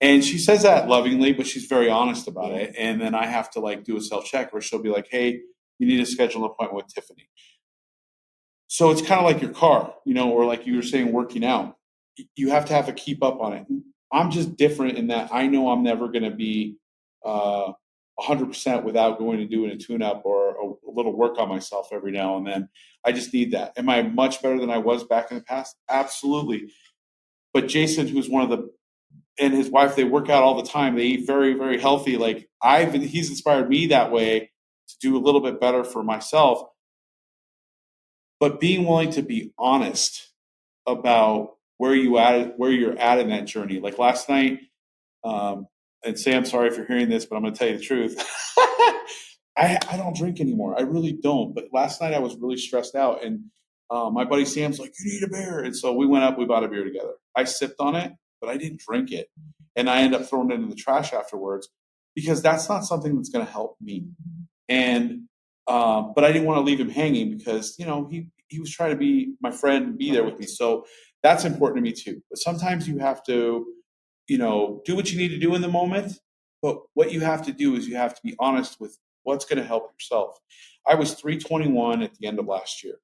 And she says that lovingly, but she's very honest about it. And then I have to do a self-check, where she'll be like, "Hey, you need to schedule an appointment with Tiffany." So it's kind of like your car, or like you were saying, working out. You have to keep up on it. I'm just different in that I know I'm never going to be 100% without going and doing a tune-up or a little work on myself every now and then. I just need that. Am I much better than I was back in the past? Absolutely. But Jason, who's and his wife, they work out all the time. They eat very, very healthy. He's inspired me that way to do a little bit better for myself. But being willing to be honest about where you're at in that journey. Like last night, And Sam, sorry if you're hearing this, but I'm going to tell you the truth. I don't drink anymore. I really don't. But last night I was really stressed out, and my buddy Sam's like, "You need a beer," and so we went up. We bought a beer together. I sipped on it, but I didn't drink it, and I ended up throwing it in the trash afterwards because that's not something that's going to help me. And but I didn't want to leave him hanging because he was trying to be my friend and be there with me. So that's important to me too. But sometimes you have to do what you need to do in the moment. But what you have to do is you have to be honest with what's going to help yourself. I was 321 at the end of last year.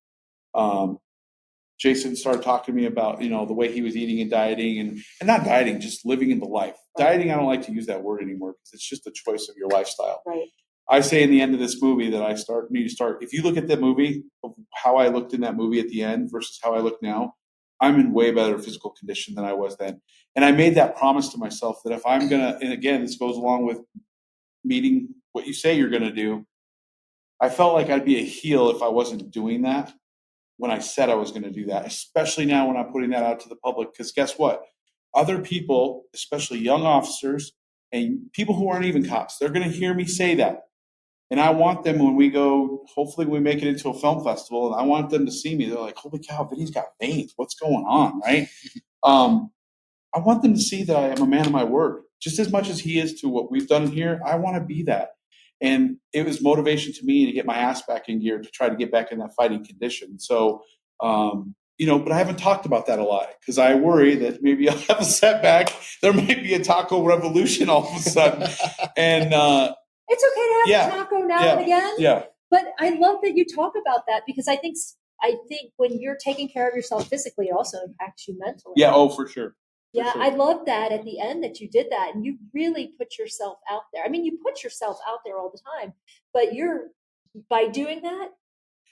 Jason started talking to me about, the way he was eating and dieting and not dieting, just living in the life. Right. Dieting, I don't like to use that word anymore because it's just a choice of your lifestyle. Right. I say in the end of this movie that I need to start. If you look at that movie, of how I looked in that movie at the end versus how I look now, I'm in way better physical condition than I was then. And I made that promise to myself that if I'm going to, and again, this goes along with meeting what you say you're going to do. I felt like I'd be a heel if I wasn't doing that when I said I was going to do that, especially now when I'm putting that out to the public. Because guess what? Other people, especially young officers and people who aren't even cops, they're going to hear me say that. And I want them when we go, hopefully we make it into a film festival, and I want them to see me. They're like, holy cow, Vinny's got veins. What's going on, right? I want them to see that I am a man of my word. Just as much as he is to what we've done here, I want to be that. And it was motivation to me to get my ass back in gear to try to get back in that fighting condition. So, but I haven't talked about that a lot because I worry that maybe I'll have a setback. There might be a taco revolution all of a sudden. And it's okay to have a taco now and again. Yeah. But I love that you talk about that because I think when you're taking care of yourself physically, it also impacts you mentally. Yeah. Oh, for sure. Yeah, I love that at the end that you did that and you really put yourself out there. I mean, you put yourself out there all the time, but by doing that,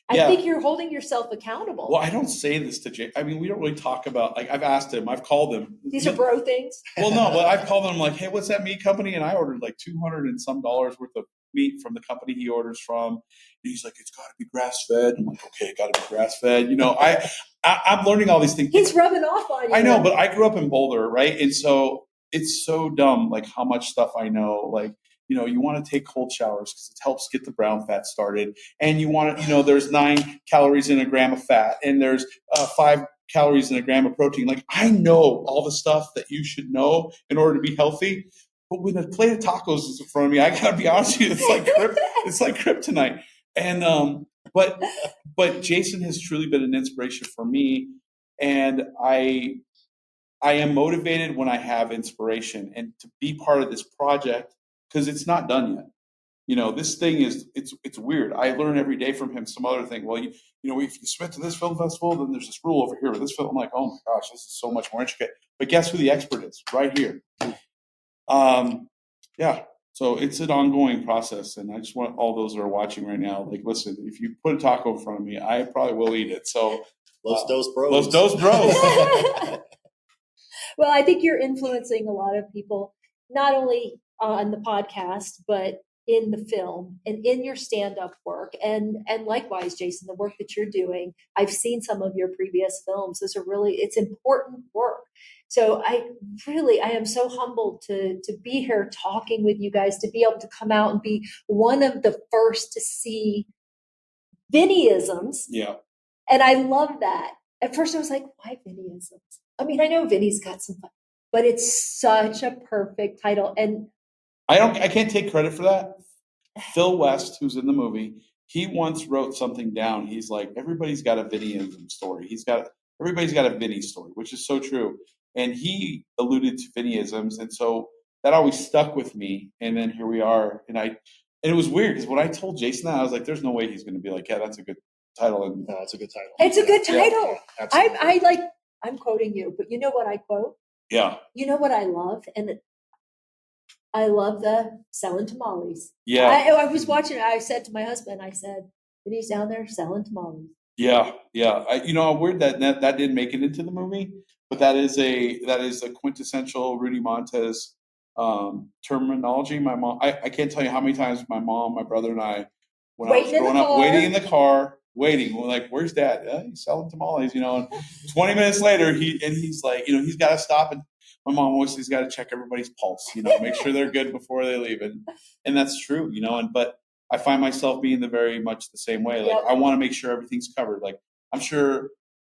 I think you're holding yourself accountable. Well, I don't say this to Jay. I mean, we don't really talk about, I've asked him, I've called him. These are bro things. Well, no, but I've called him. I'm like, hey, what's that meat company? And I ordered like $200 and some worth of meat from the company he orders from. And he's like, it's got to be grass fed. I'm like, okay, got to be grass fed. I'm learning all these things. He's rubbing off on you. I know, but I grew up in Boulder, right? And so it's so dumb, like how much stuff I know. Like, you want to take cold showers because it helps get the brown fat started. And you want to, there's 9 calories in a gram of fat and there's 5 calories in a gram of protein. Like, I know all the stuff that you should know in order to be healthy. But when a plate of tacos is in front of me, I got to be honest with you, it's like kryptonite. And, but Jason has truly been an inspiration for me. And I am motivated when I have inspiration and to be part of this project. Because it's not done yet. This thing it's weird. I learn every day from him some other thing. Well, if you submit to this film festival, then there's this rule over here with this film. I'm like, oh my gosh, this is so much more intricate. But guess who the expert is? Right here. Yeah. So it's an ongoing process, and I just want all those that are watching right now, like, listen, if you put a taco in front of me, I probably will eat it. So Los Dos Bros. Los Dos Bros. Well, I think you're influencing a lot of people, not only on the podcast, but in the film and in your stand-up work. And likewise, Jason, the work that you're doing, I've seen some of your previous films. Those are it's important work. So I am so humbled to be here talking with you guys, to be able to come out and be one of the first to see VINNIE-ISMS. Yeah. And I love that. At first I was like, why VINNIE-ISMS? I mean, I know Vinny's got some fun, but it's such a perfect title. And I can't take credit for that. Phil West, who's in the movie, he once wrote something down. He's like, everybody's got a VINNIE-ISM story. Everybody's got a Vinnie story, which is so true. And he alluded to VINNIE-ISMs. And so that always stuck with me. And then here we are. And it was weird because when I told Jason that, I was like, there's no way he's going to be like, yeah, that's a good title. And no, it's a good title. It's a good title. Yeah, I'm quoting you, but you know what I quote? Yeah. You know what I love? And I love the selling tamales. Yeah. I was watching it. I said to my husband, Vinny's down there selling tamales. Yeah. Yeah. I'm weird that didn't make it into the movie, but that is a quintessential Rudy Montez terminology. My mom, I can't tell you how many times my mom, my brother, and I, when I was growing up, waiting in the car, we're like, where's Dad? He's selling tamales, and 20 minutes later, he's like, he's got to stop. And my mom always has got to check everybody's pulse, make sure they're good before they leave. And that's true, but I find myself being very much the same way. Like, Yep. I want to make sure everything's covered. Like, I'm sure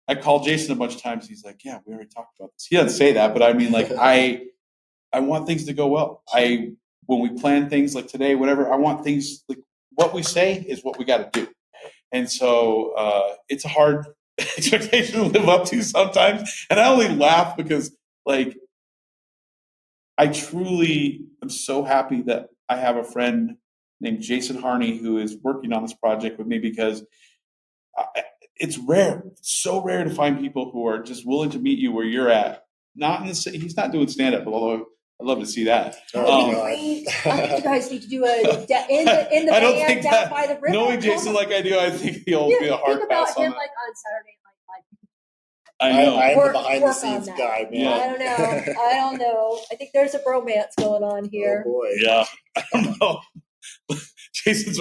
I called Jason a bunch of times. He's like, yeah, we already talked about this. He doesn't say that, but I mean, like, I want things to go well. When we plan things like today, whatever, I want things like what we say is what we got to do. And so it's a hard expectation to live up to sometimes. And I only laugh because, like, I truly am so happy that I have a friend named Jason Harney who is working on this project with me, because it's rare. It's so rare to find people who are just willing to meet you where you're at. He's not doing stand-up, although I'd love to see that. I think you guys need to do in the I don't van think down that, by the river. knowing Jason like I do, I think he'll be a hard think pass about on him that. like on Saturday Night Live. I know. I'm Work- the behind the work on scenes that. guy, man. Yeah. I don't know. I think there's a bromance going on here. Oh boy. Yeah, I don't know.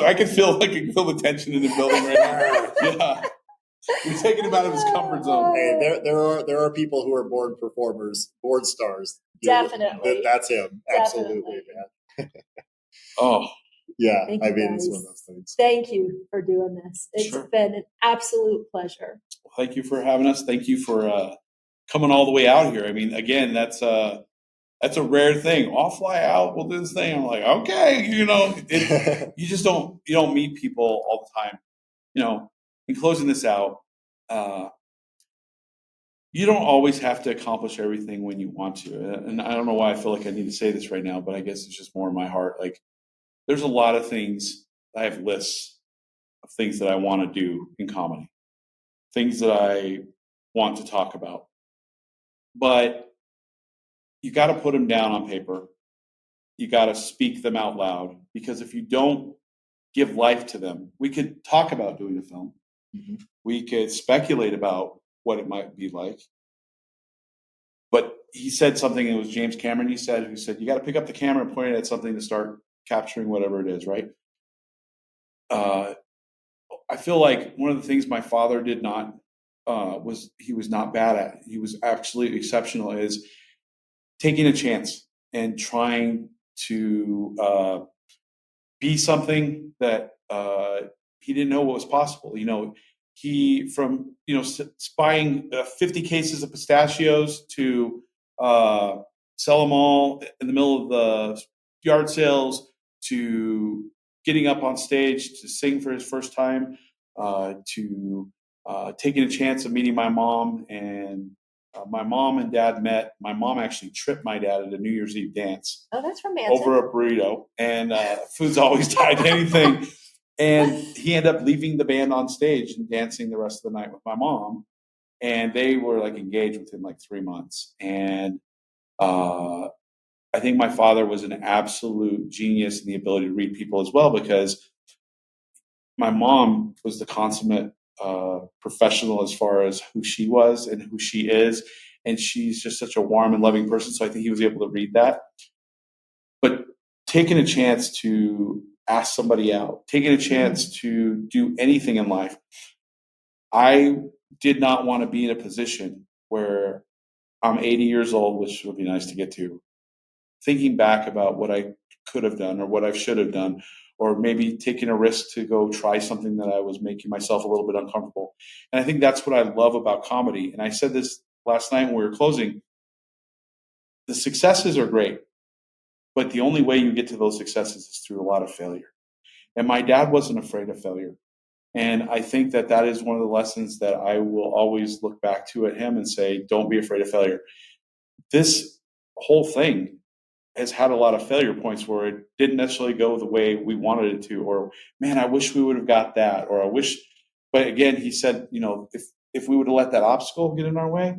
I can feel the tension in the building right now. Yeah, you're taking him out of his comfort zone. Hey, there are people who are born performers, born stars. Definitely. That's him. Absolutely, Definitely. man. Oh, Yeah, Thank I you, mean, it's guys. one of those things. Thank you for doing this. It's Sure. been an absolute pleasure. thank you for having us. Thank you for coming all the way out here. I mean, again, that's a rare thing. I'll fly out. We'll do this thing. I'm like, okay, you just don't meet people all the time. In closing this out, you don't always have to accomplish everything when you want to. And I don't know why I feel like I need to say this right now, but I guess it's just more in my heart. Like, there's a lot of things. I have lists of things that I want to do in comedy, things that I want to talk about, but you got to put them down on paper. You got to speak them out loud, because if you don't give life to them, we could talk about doing a film. Mhm. We could speculate about what it might be like. But he said something, it was James Cameron, who said, you got to pick up the camera and point it at something to start capturing whatever it is, right? I feel like one of the things my father did not, he was not bad at, he was absolutely exceptional, is taking a chance and trying to be something that he didn't know what was possible. He from buying 50 cases of pistachios to sell them all in the middle of the yard sales, to getting up on stage to sing for his first time, to taking a chance of meeting my mom. And my mom and dad met. My mom actually tripped my dad at a New Year's Eve dance Oh, that's romantic. over a burrito, and food's always tied to anything. And he ended up leaving the band on stage and dancing the rest of the night with my mom. And they were like engaged within like 3 months. And I think my father was an absolute genius in the ability to read people as well, because my mom was the consummate professional as far as who she was and who she is. And she's just such a warm and loving person. So I think he was able to read that. But taking a chance to ask somebody out, taking a chance to do anything in life. I did not want to be in a position where I'm 80 years old, which would be nice to get to, thinking back about what I could have done or what I should have done, or maybe taking a risk to go try something that I was making myself a little bit uncomfortable. And I think that's what I love about comedy. And I said this last night when we were closing. The successes are great, but the only way you get to those successes is through a lot of failure. And my dad wasn't afraid of failure. And I think that is one of the lessons that I will always look back to at him and say, don't be afraid of failure. This whole thing has had a lot of failure points where it didn't necessarily go the way we wanted it to, or man, I wish we would have got that, or I wish. But again, he said, if we would have let that obstacle get in our way,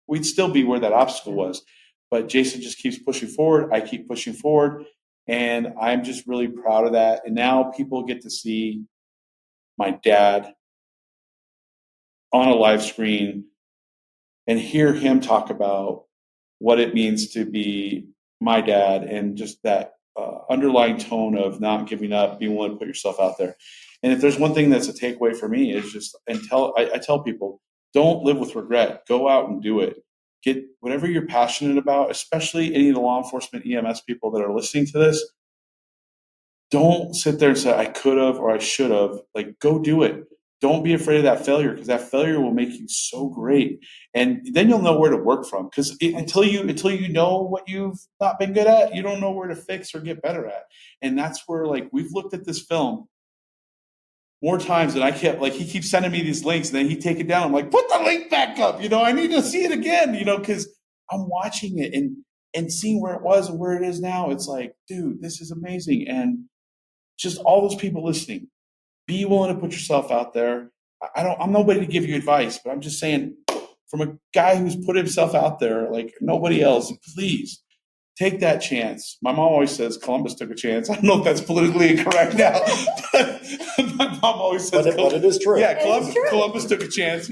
we'd still be where that obstacle was. But Jason just keeps pushing forward. I keep pushing forward. And I'm just really proud of that. And now people get to see my dad on a live screen and hear him talk about what it means to be my dad, and just that underlying tone of not giving up, being willing to put yourself out there. And if there's one thing that's a takeaway for me, is just, I tell people, don't live with regret. Go out and do it. get whatever you're passionate about, especially any of the law enforcement EMS people that are listening to this. Don't sit there and say, I could have or I should have. Like, go do it. Don't be afraid of that failure, because that failure will make you so great. And then you'll know where to work from. Because until you know what you've not been good at, you don't know where to fix or get better at. And that's where, like, we've looked at this film more times than I kept, like, he keeps sending me these links and then he take it down. I'm like, put the link back up. I need to see it again, because I'm watching it and seeing where it was and where it is now. It's like, dude, this is amazing. And just all those people listening, be willing to put yourself out there. I'm nobody to give you advice, but I'm just saying, from a guy who's put himself out there like nobody else, please take that chance. My mom always says Columbus took a chance. I don't know if that's politically incorrect now, but my mom always says, but it is true. Yeah, Columbus took a chance,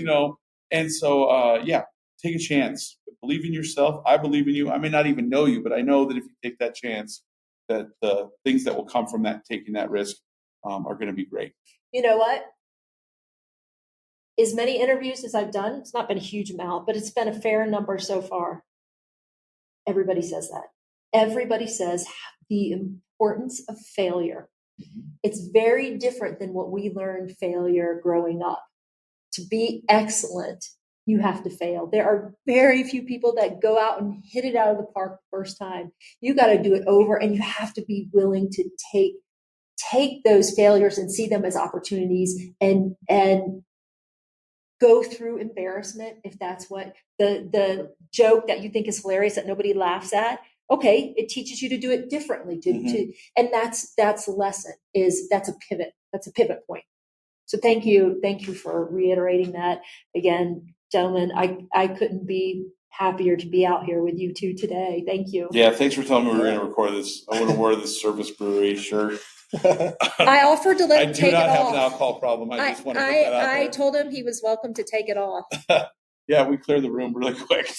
And so, take a chance. Believe in yourself. I believe in you. I may not even know you, but I know that if you take that chance, that the things that will come from that, taking that risk, are going to be great. You know what? As many interviews as I've done, it's not been a huge amount, but it's been a fair number so far. Everybody says that. Everybody says the importance of failure. It's very different than what we learned failure growing up. To be excellent, you have to fail. There are very few people that go out and hit it out of the park the first time. You got to do it over, and you have to be willing to take those failures and see them as opportunities and go through embarrassment. If that's what the joke that you think is hilarious that nobody laughs at, okay, it teaches you to do it differently and that's the lesson. That's a pivot point. So thank you for reiterating that again, gentlemen. I couldn't be happier to be out here with you two today. Thank you. Yeah, thanks for telling me we were going to record this. I would have wore this Service Brewery shirt. I offered to let him take it off. I do not have an alcohol problem. I just want to put that out there. I told him he was welcome to take it off. Yeah, we cleared the room really quick.